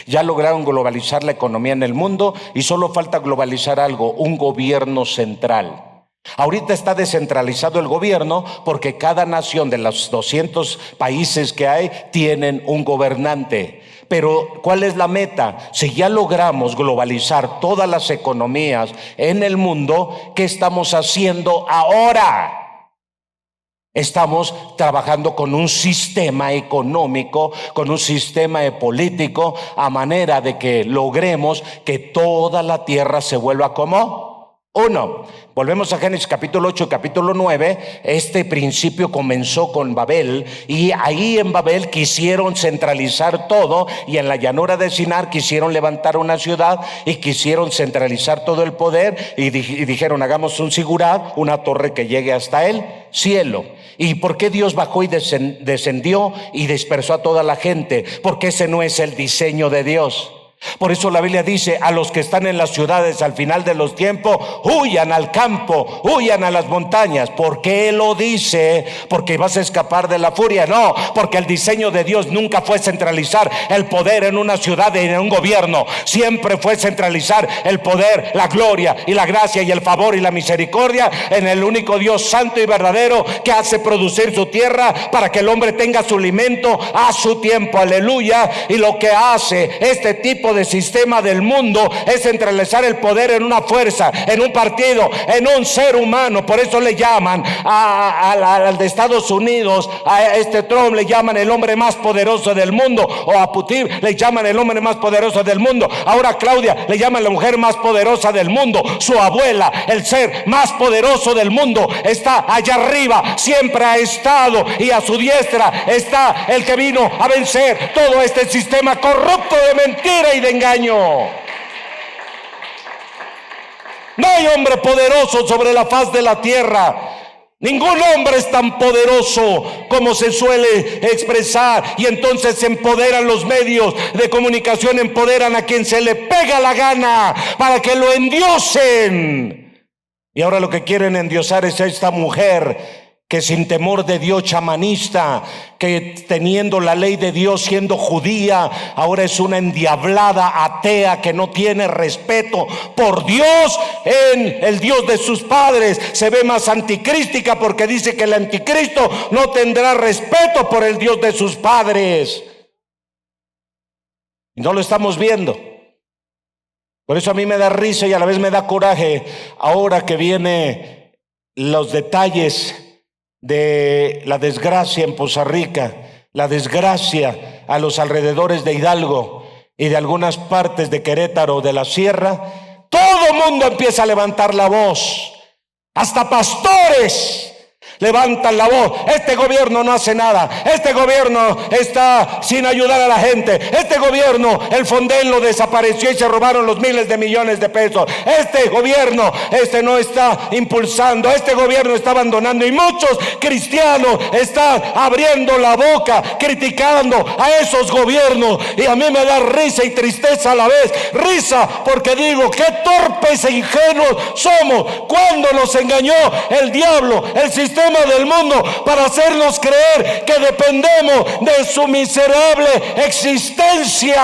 Ya lograron globalizar la economía en el mundo y solo falta globalizar algo, un gobierno central. Ahorita está descentralizado el gobierno porque cada nación de los 200 países que hay tienen un gobernante. Pero ¿cuál es la meta? Si ya logramos globalizar todas las economías en el mundo, ¿qué estamos haciendo ahora? Estamos trabajando con un sistema económico, con un sistema político, a manera de que logremos que toda la tierra se vuelva como uno. Volvemos a Génesis capítulo 8 y capítulo 9. Este principio comenzó con Babel, y ahí en Babel quisieron centralizar todo, y en la llanura de Sinar quisieron levantar una ciudad y quisieron centralizar todo el poder, y dijeron: hagamos un sigurat, una torre que llegue hasta el cielo. ¿Y por qué Dios bajó y descendió y dispersó a toda la gente? Porque ese no es el diseño de Dios. Por eso la Biblia dice: a los que están en las ciudades al final de los tiempos, huyan al campo, huyan a las montañas. ¿Por qué lo dice? ¿Porque vas a escapar de la furia? No, porque el diseño de Dios nunca fue centralizar el poder en una ciudad y en un gobierno. Siempre fue centralizar el poder, la gloria y la gracia y el favor y la misericordia en el único Dios santo y verdadero, que hace producir su tierra para que el hombre tenga su alimento a su tiempo. Aleluya. Y lo que hace este tipo de sistema del mundo es centralizar el poder en una fuerza, en un partido, en un ser humano. Por eso le llaman al de Estados Unidos, a este Trump le llaman el hombre más poderoso del mundo, o a Putin le llaman el hombre más poderoso del mundo. Ahora Claudia le llaman la mujer más poderosa del mundo. Su abuela, el ser más poderoso del mundo, está allá arriba, siempre ha estado, y a su diestra está el que vino a vencer todo este sistema corrupto de mentira y de engaño. No hay hombre poderoso sobre la faz de la tierra. Ningún hombre es tan poderoso como se suele expresar, y entonces se empoderan los medios de comunicación, empoderan a quien se le pega la gana para que lo endiosen. Y ahora lo que quieren endiosar es a esta mujer que sin temor de Dios, chamanista, que teniendo la ley de Dios, siendo judía, ahora es una endiablada atea que no tiene respeto por Dios, en el Dios de sus padres. Se ve más anticrística porque dice que el anticristo no tendrá respeto por el Dios de sus padres. Y no lo estamos viendo. Por eso a mí me da risa y a la vez me da coraje ahora que vienen los detalles de la desgracia en Poza Rica, la desgracia a los alrededores de Hidalgo y de algunas partes de Querétaro, de la sierra. Todo el mundo empieza a levantar la voz, hasta pastores levantan la voz. Este gobierno no hace nada, este gobierno está sin ayudar a la gente, este gobierno, el Fonden lo desapareció y se robaron los miles de millones de pesos, este gobierno no está impulsando, este gobierno está abandonando. Y muchos cristianos están abriendo la boca criticando a esos gobiernos, y a mí me da risa y tristeza a la vez. Risa porque digo: qué torpes e ingenuos somos cuando nos engañó el diablo, el sistema del mundo, para hacernos creer que dependemos de su miserable existencia.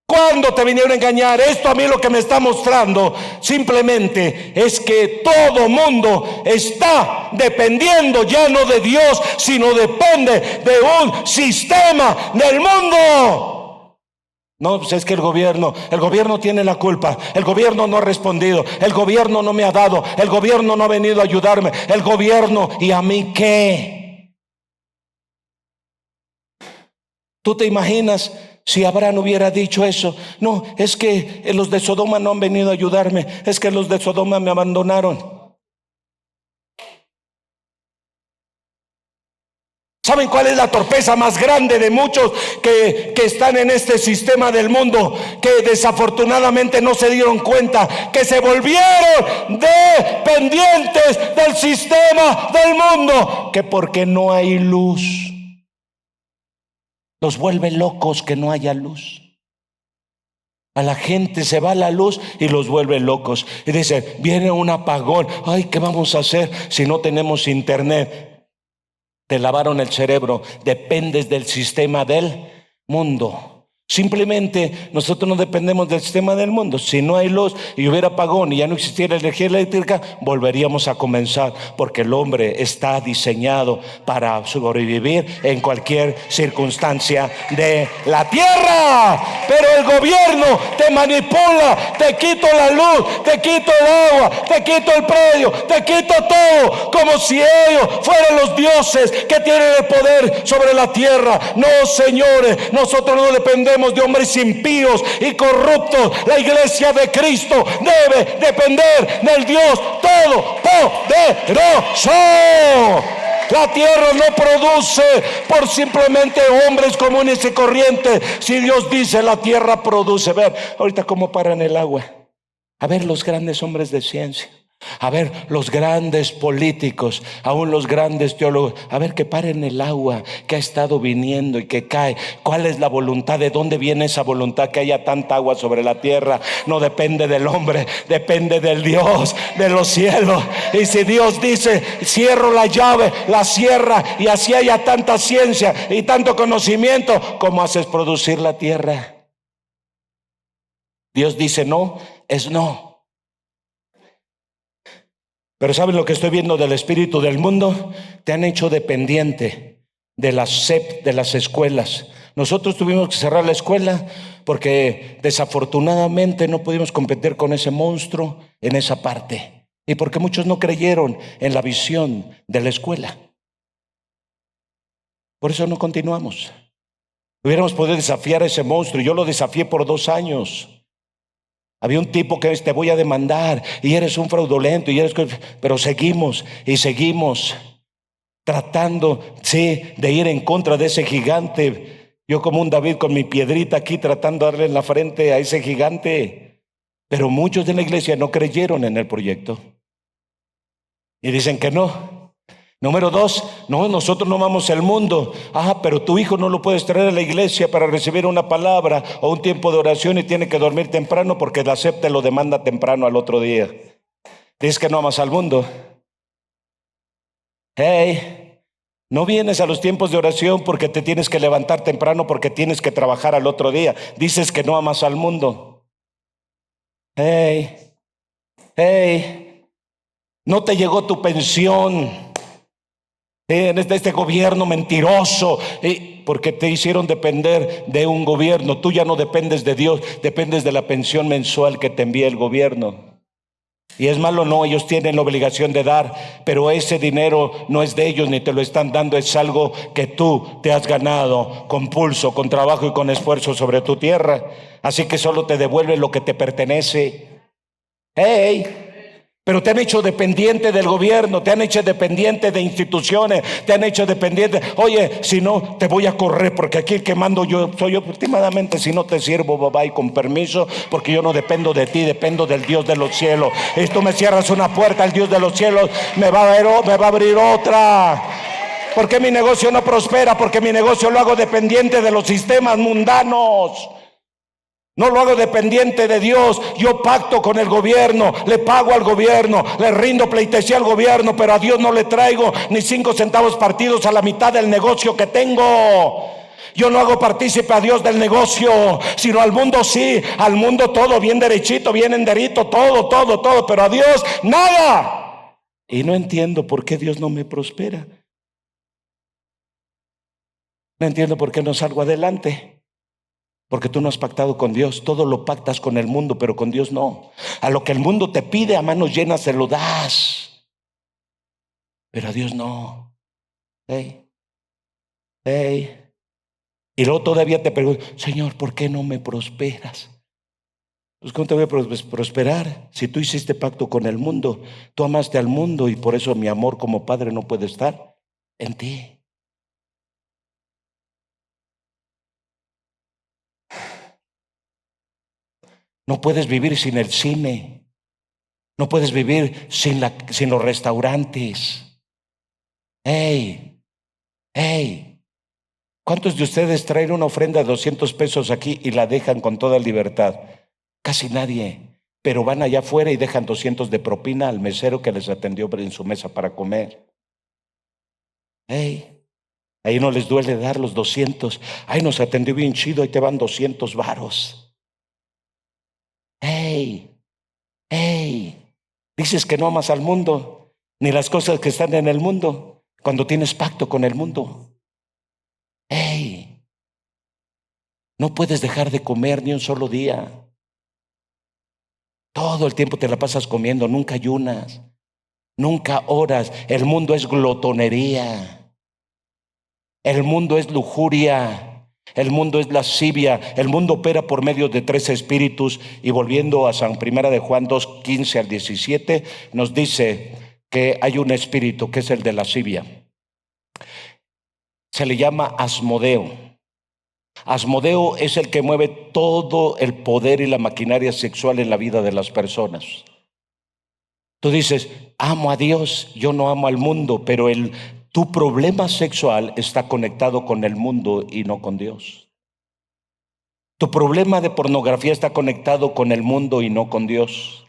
¿Cuándo te vinieron a engañar? Esto a mí lo que me está mostrando simplemente es que todo mundo está dependiendo ya no de Dios, sino depende de un sistema del mundo. No, pues es que el gobierno tiene la culpa, el gobierno no ha respondido, el gobierno no me ha dado, el gobierno no ha venido a ayudarme, el gobierno, ¿y a mí qué? ¿Tú te imaginas si Abraham hubiera dicho eso? No, es que los de Sodoma no han venido a ayudarme, es que los de Sodoma me abandonaron. ¿Saben cuál es la torpeza más grande de muchos que están en este sistema del mundo? Que desafortunadamente no se dieron cuenta que se volvieron dependientes del sistema del mundo, que porque no hay luz los vuelve locos que no haya luz. A la gente se va la luz y los vuelve locos. Y dicen, viene un apagón. Ay, ¿qué vamos a hacer si no tenemos internet? Te lavaron el cerebro. Dependes del sistema del mundo. Simplemente nosotros no dependemos del sistema del mundo. Si no hay luz y hubiera apagón y ya no existiera energía eléctrica, volveríamos a comenzar, porque el hombre está diseñado para sobrevivir en cualquier circunstancia de la tierra. Pero el gobierno te manipula, te quito la luz, te quito el agua, te quito el predio, te quito todo, como si ellos fueran los dioses que tienen el poder sobre la tierra. No, señores, nosotros no dependemos de hombres impíos y corruptos. La iglesia de Cristo debe depender del Dios Todopoderoso. La tierra no produce por simplemente hombres comunes y corrientes. Si Dios dice, la tierra produce. Ver ahorita cómo paran el agua. A ver los grandes hombres de ciencia, a ver los grandes políticos, aún los grandes teólogos, a ver que paren el agua que ha estado viniendo y que cae. ¿Cuál es la voluntad? ¿De dónde viene esa voluntad que haya tanta agua sobre la tierra? No depende del hombre, depende del Dios de los cielos. Y si Dios dice, cierro la llave, la cierra, y así haya tanta ciencia y tanto conocimiento, ¿cómo haces producir la tierra? Dios dice no, es no. Pero ¿saben lo que estoy viendo del espíritu del mundo? Te han hecho dependiente de las SEP, de las escuelas. Nosotros tuvimos que cerrar la escuela porque desafortunadamente no pudimos competir con ese monstruo en esa parte. Y porque muchos no creyeron en la visión de la escuela. Por eso no continuamos. Hubiéramos podido desafiar a ese monstruo. Yo lo desafié por 2 años. Había un tipo que te voy a demandar y eres un fraudulento y eres, pero seguimos y seguimos tratando, sí, de ir en contra de ese gigante. Yo como un David con mi piedrita aquí tratando de darle en la frente a ese gigante. Pero muchos de la iglesia no creyeron en el proyecto y dicen que no. Número 2, no, nosotros no amamos el mundo. Pero tu hijo no lo puedes traer a la iglesia para recibir una palabra o un tiempo de oración y tiene que dormir temprano porque la SEP te lo demanda temprano al otro día. Dices que no amas al mundo. No vienes a los tiempos de oración porque te tienes que levantar temprano porque tienes que trabajar al otro día. Dices que no amas al mundo. No te llegó tu pensión en este gobierno mentiroso, porque te hicieron depender de un gobierno. Tú ya no dependes de Dios, dependes de la pensión mensual que te envía el gobierno. Y es malo, no, ellos tienen la obligación de dar, pero ese dinero no es de ellos ni te lo están dando, es algo que tú te has ganado con pulso, con trabajo y con esfuerzo sobre tu tierra. Así que solo te devuelve lo que te pertenece. Pero te han hecho dependiente del gobierno, te han hecho dependiente de instituciones, te han hecho dependiente. Oye, si no, te voy a correr porque aquí el que mando yo soy yo. Últimamente, si no te sirvo, bye, con permiso, porque yo no dependo de ti, dependo del Dios de los cielos. Y tú me cierras una puerta, el Dios de los cielos me va a abrir otra. ¿Por qué mi negocio no prospera? Porque mi negocio lo hago dependiente de los sistemas mundanos. No lo hago dependiente de Dios. Yo pacto con el gobierno, le pago al gobierno, le rindo pleitesía al gobierno, pero a Dios no le traigo ni 5 centavos partidos a la mitad del negocio que tengo. Yo no hago partícipe a Dios del negocio, sino al mundo sí, al mundo todo bien derechito, bien enderito, todo, pero a Dios nada. Y no entiendo por qué Dios no me prospera. No entiendo por qué no salgo adelante. Porque tú no has pactado con Dios. Todo lo pactas con el mundo, pero con Dios no. A lo que el mundo te pide a manos llenas se lo das, pero a Dios no. Y luego todavía te pregunto, Señor, ¿por qué no me prosperas? Pues ¿cómo te voy a prosperar? Si tú hiciste pacto con el mundo, tú amaste al mundo y por eso mi amor como padre no puede estar en ti. No puedes vivir sin el cine. No puedes vivir sin los restaurantes. ¿Cuántos de ustedes traen una ofrenda de 200 pesos aquí y la dejan con toda libertad? Casi nadie. Pero van allá afuera y dejan 200 de propina al mesero que les atendió en su mesa para comer. Hey, ahí no les duele dar los 200. Ay, nos atendió bien chido, ahí te van 200 varos. Hey, dices que no amas al mundo, ni las cosas que están en el mundo, cuando tienes pacto con el mundo. Hey, no puedes dejar de comer ni un solo día. Todo el tiempo te la pasas comiendo, nunca ayunas, nunca oras. El mundo es glotonería, el mundo es lujuria, el mundo es lascivia. El mundo opera por medio de 3 espíritus. Y volviendo a Primera de Juan 2:15 al 17, nos dice que hay un espíritu que es el de lascivia. Se le llama Asmodeo. Asmodeo es el que mueve todo el poder y la maquinaria sexual en la vida de las personas. Tú dices, amo a Dios, yo no amo al mundo, pero tu problema sexual está conectado con el mundo y no con Dios. Tu problema de pornografía está conectado con el mundo y no con Dios.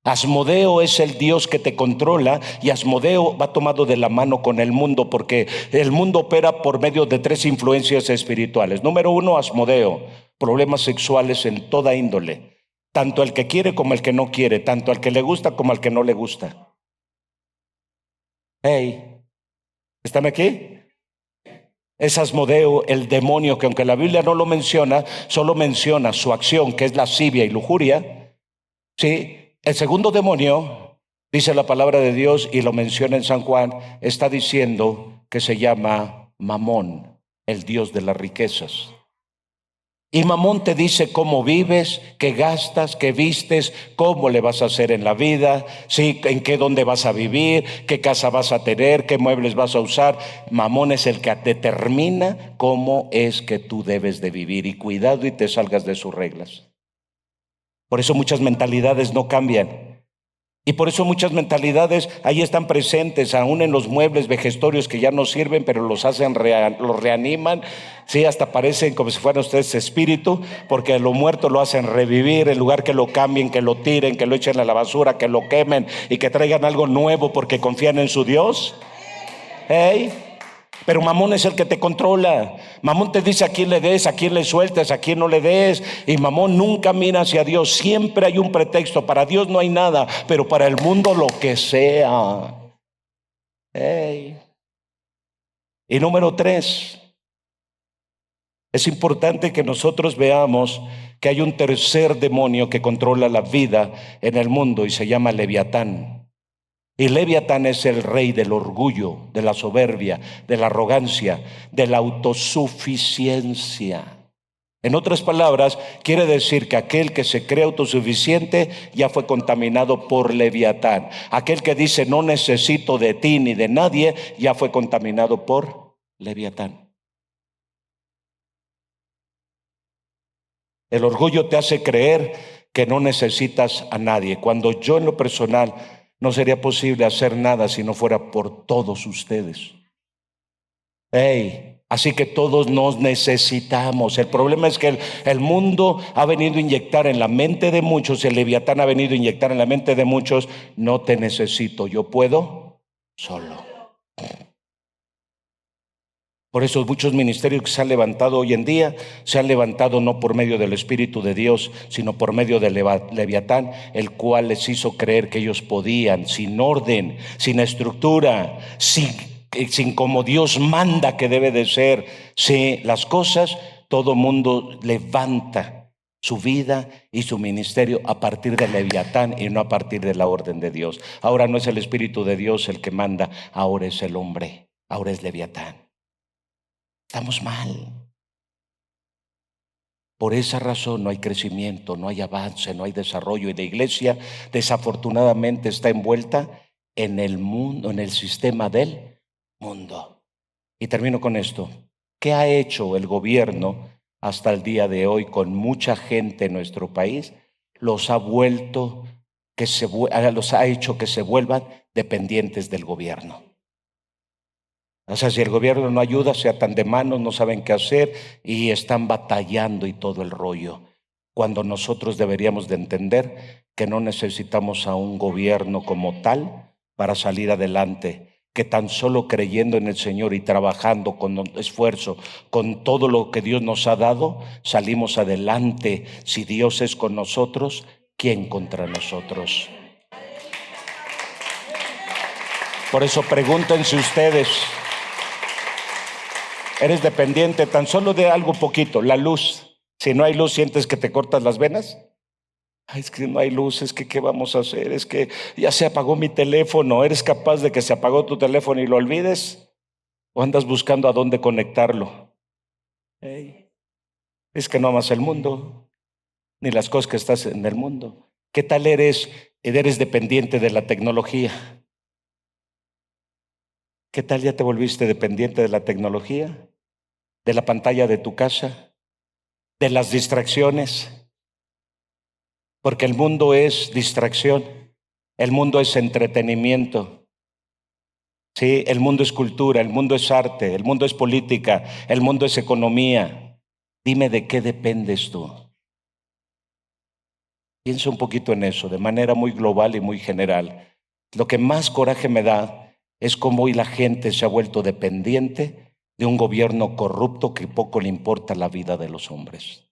Asmodeo es el Dios que te controla, y Asmodeo va tomado de la mano con el mundo, porque el mundo opera por medio de 3 influencias espirituales. Número 1, Asmodeo, problemas sexuales en toda índole, tanto el que quiere como el que no quiere, tanto al que le gusta como al que no le gusta. Hey, ¿están aquí? Es Asmodeo, el demonio, que aunque la Biblia no lo menciona, solo menciona su acción, que es lascivia y lujuria. Sí. El segundo demonio, dice la palabra de Dios y lo menciona en San Juan, está diciendo que se llama Mamón, el Dios de las riquezas. Y Mamón te dice cómo vives, qué gastas, qué vistes, cómo le vas a hacer en la vida, ¿sí? Dónde vas a vivir, qué casa vas a tener, qué muebles vas a usar. Mamón es el que determina cómo es que tú debes de vivir, y cuidado y te salgas de sus reglas. Por eso muchas mentalidades no cambian. Y por eso muchas mentalidades ahí están presentes, aún en los muebles vejestorios que ya no sirven, pero los reaniman. Sí, hasta parecen como si fueran ustedes espíritu, porque lo muerto lo hacen revivir, en lugar que lo cambien, que lo tiren, que lo echen a la basura, que lo quemen y que traigan algo nuevo porque confían en su Dios. Hey. Pero Mamón es el que te controla. Mamón te dice a quién le des, a quién le sueltes, a quién no le des. Y Mamón nunca mira hacia Dios. Siempre hay un pretexto. Para Dios no hay nada, pero para el mundo lo que sea. Hey. Y número 3, es importante que nosotros veamos que hay un tercer demonio que controla la vida en el mundo y se llama Leviatán. Y Leviatán es el rey del orgullo, de la soberbia, de la arrogancia, de la autosuficiencia. En otras palabras, quiere decir que aquel que se cree autosuficiente ya fue contaminado por Leviatán. Aquel que dice no necesito de ti ni de nadie, ya fue contaminado por Leviatán. El orgullo te hace creer que no necesitas a nadie, cuando yo en lo personal no sería posible hacer nada si no fuera por todos ustedes. Hey, así que todos nos necesitamos. El problema es que el mundo ha venido a inyectar en la mente de muchos, el Leviatán ha venido a inyectar en la mente de muchos, no te necesito, yo puedo solo. Por eso muchos ministerios que se han levantado hoy en día se han levantado no por medio del Espíritu de Dios, sino por medio del Leviatán, el cual les hizo creer que ellos podían, sin orden, sin estructura, sin como Dios manda que debe de ser. Sí, las cosas, todo mundo levanta su vida y su ministerio a partir del Leviatán y no a partir de la orden de Dios. Ahora no es el Espíritu de Dios el que manda, ahora es el hombre, ahora es Leviatán. Estamos mal. Por esa razón no hay crecimiento, no hay avance, no hay desarrollo. Y la iglesia desafortunadamente está envuelta en el mundo, en el sistema del mundo. Y termino con esto. ¿Qué ha hecho el gobierno hasta el día de hoy con mucha gente en nuestro país? Los ha hecho que se vuelvan dependientes del gobierno. O sea, si el gobierno no ayuda, se atan de manos, no saben qué hacer y están batallando y todo el rollo. cuando nosotros deberíamos de entender que no necesitamos a un gobierno como tal para salir adelante, que tan solo creyendo en el Señor y trabajando con esfuerzo, con todo lo que Dios nos ha dado, salimos adelante. Si Dios es con nosotros, ¿quién contra nosotros? Por eso pregúntense ustedes, ¿eres dependiente tan solo de algo poquito? La luz. Si no hay luz, ¿sientes que te cortas las venas? Ay, es que no hay luz, es que ¿qué vamos a hacer? Es que ya se apagó mi teléfono. ¿Eres capaz de que se apagó tu teléfono y lo olvides? ¿O andas buscando a dónde conectarlo? Hey, es que no amas el mundo, ni las cosas que estás en el mundo. ¿Qué tal eres? Eres dependiente de la tecnología. ¿Qué tal ya te volviste dependiente de la tecnología? ¿De la pantalla de tu casa? ¿De las distracciones? Porque el mundo es distracción, el mundo es entretenimiento, ¿sí? El mundo es cultura, el mundo es arte, el mundo es política, el mundo es economía. Dime de qué dependes tú. Piensa un poquito en eso, de manera muy global y muy general. Lo que más coraje me da es cómo hoy la gente se ha vuelto dependiente de un gobierno corrupto que poco le importa la vida de los hombres.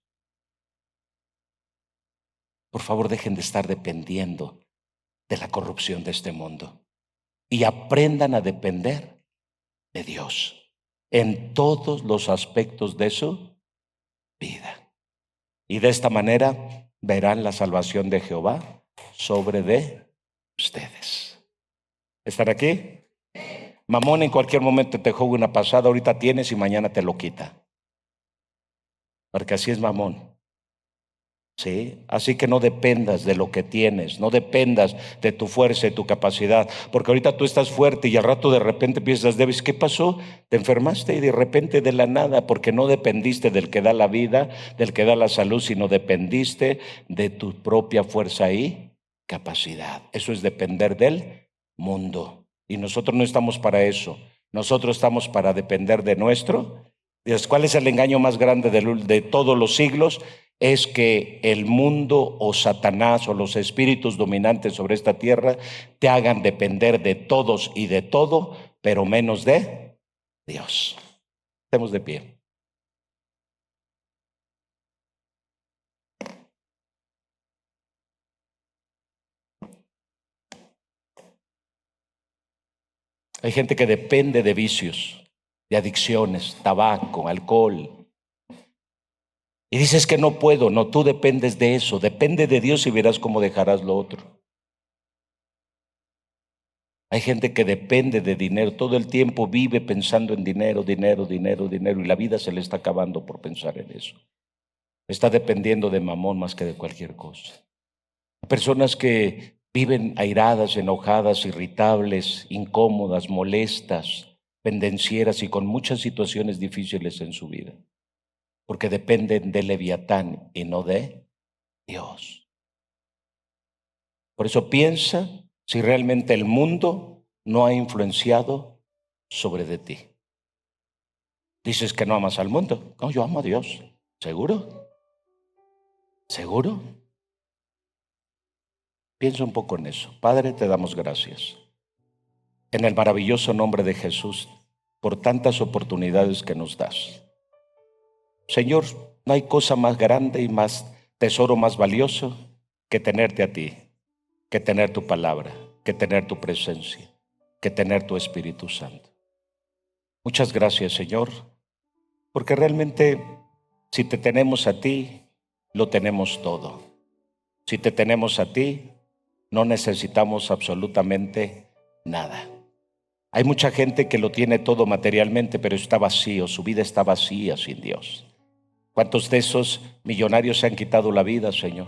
Por favor, dejen de estar dependiendo de la corrupción de este mundo y aprendan a depender de Dios en todos los aspectos de su vida. Y de esta manera verán la salvación de Jehová sobre de ustedes. ¿Están aquí? Mamón en cualquier momento te juega una pasada, ahorita tienes y mañana te lo quita. Porque así es Mamón. ¿Sí? Así que no dependas de lo que tienes, no dependas de tu fuerza y tu capacidad, porque ahorita tú estás fuerte y al rato de repente piensas débil. ¿Qué pasó? Te enfermaste y de repente de la nada, porque no dependiste del que da la vida, del que da la salud, sino dependiste de tu propia fuerza y capacidad. Eso es depender del mundo. Y nosotros no estamos para eso. Nosotros estamos para depender de nuestro Dios. ¿Cuál es el engaño más grande de todos los siglos? Es que el mundo o Satanás o los espíritus dominantes sobre esta tierra te hagan depender de todos y de todo, pero menos de Dios. Estemos de pie. Hay gente que depende de vicios, de adicciones, tabaco, alcohol. Y dices que no puedo. No, tú dependes de eso. Depende de Dios y verás cómo dejarás lo otro. Hay gente que depende de dinero, todo el tiempo vive pensando en dinero, dinero, dinero, dinero, y la vida se le está acabando por pensar en eso. Está dependiendo de mamón más que de cualquier cosa. Personas que viven airadas, enojadas, irritables, incómodas, molestas, pendencieras y con muchas situaciones difíciles en su vida, porque dependen de Leviatán y no de Dios. Por eso piensa si realmente el mundo no ha influenciado sobre de ti. Dices que no amas al mundo. No, yo amo a Dios. ¿Seguro? ¿Seguro? Piensa un poco en eso. Padre, te damos gracias. En el maravilloso nombre de Jesús, por tantas oportunidades que nos das. Señor, no hay cosa más grande y más tesoro más valioso que tenerte a ti, que tener tu palabra, que tener tu presencia, que tener tu Espíritu Santo. Muchas gracias, Señor, porque realmente si te tenemos a ti, lo tenemos todo. Si te tenemos a ti, no necesitamos absolutamente nada. Hay mucha gente que lo tiene todo materialmente, pero está vacío, su vida está vacía sin Dios. ¿Cuántos de esos millonarios se han quitado la vida, Señor?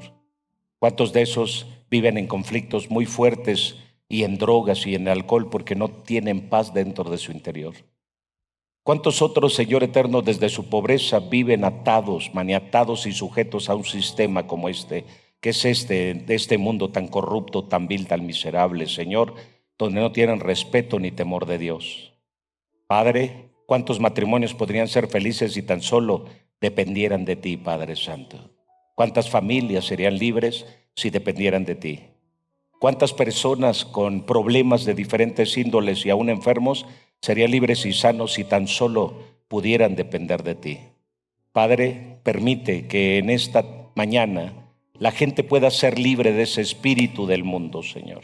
¿Cuántos de esos viven en conflictos muy fuertes y en drogas y en alcohol porque no tienen paz dentro de su interior? ¿Cuántos otros, Señor eterno, desde su pobreza viven atados, maniatados y sujetos a un sistema como este, que es de este mundo tan corrupto, tan vil, tan miserable, Señor, donde no tienen respeto ni temor de Dios? Padre, ¿cuántos matrimonios podrían ser felices si tan solo dependieran de ti, Padre Santo? ¿Cuántas familias serían libres si dependieran de ti? ¿Cuántas personas con problemas de diferentes índoles y aún enfermos serían libres y sanos si tan solo pudieran depender de ti? Padre, permite que en esta mañana la gente pueda ser libre de ese espíritu del mundo, Señor.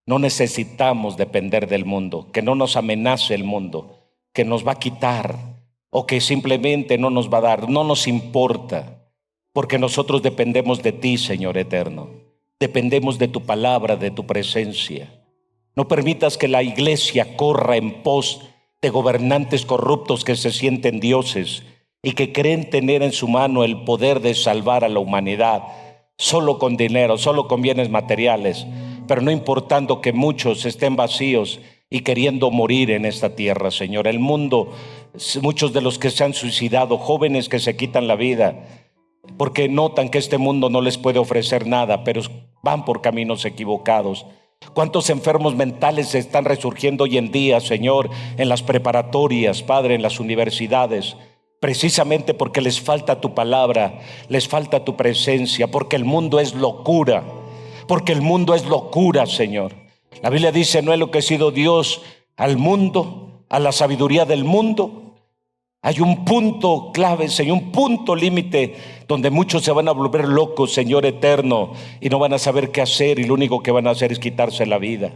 No necesitamos depender del mundo, que no nos amenace el mundo, que nos va a quitar o que simplemente no nos va a dar. No nos importa, porque nosotros dependemos de ti, Señor eterno. Dependemos de tu palabra, de tu presencia. No permitas que la iglesia corra en pos de gobernantes corruptos que se sienten dioses y que creen tener en su mano el poder de salvar a la humanidad solo con dinero, solo con bienes materiales, pero no importando que muchos estén vacíos y queriendo morir en esta tierra, Señor. El mundo, muchos de los que se han suicidado, jóvenes que se quitan la vida porque notan que este mundo no les puede ofrecer nada, pero van por caminos equivocados. ¿Cuántos enfermos mentales están resurgiendo hoy en día, Señor, en las preparatorias, Padre, en las universidades? Precisamente porque les falta tu palabra, les falta tu presencia, porque el mundo es locura, porque el mundo es locura, Señor. La Biblia dice: no ha enloquecido Dios al mundo, a la sabiduría del mundo. Hay un punto clave, Señor, un punto límite donde muchos se van a volver locos, Señor eterno, y no van a saber qué hacer, y lo único que van a hacer es quitarse la vida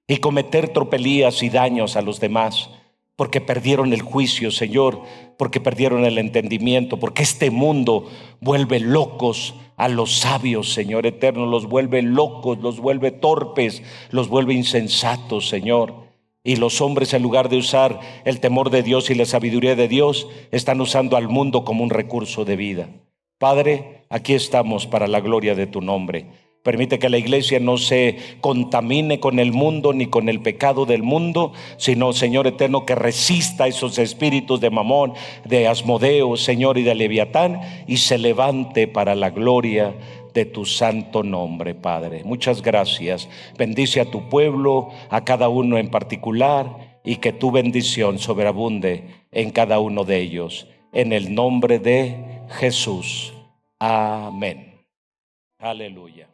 y cometer tropelías y daños a los demás, porque perdieron el juicio, Señor, porque perdieron el entendimiento, porque este mundo vuelve locos a los sabios, Señor eterno, los vuelve locos, los vuelve torpes, los vuelve insensatos, Señor. Y los hombres, en lugar de usar el temor de Dios y la sabiduría de Dios, están usando al mundo como un recurso de vida. Padre, aquí estamos para la gloria de tu nombre. Permite que la iglesia no se contamine con el mundo ni con el pecado del mundo, sino, Señor eterno, que resista esos espíritus de Mamón, de Asmodeo, Señor, y de Leviatán, y se levante para la gloria de tu santo nombre, Padre. Muchas gracias. Bendice a tu pueblo, a cada uno en particular, y que tu bendición sobreabunde en cada uno de ellos. En el nombre de Jesús. Amén. Aleluya.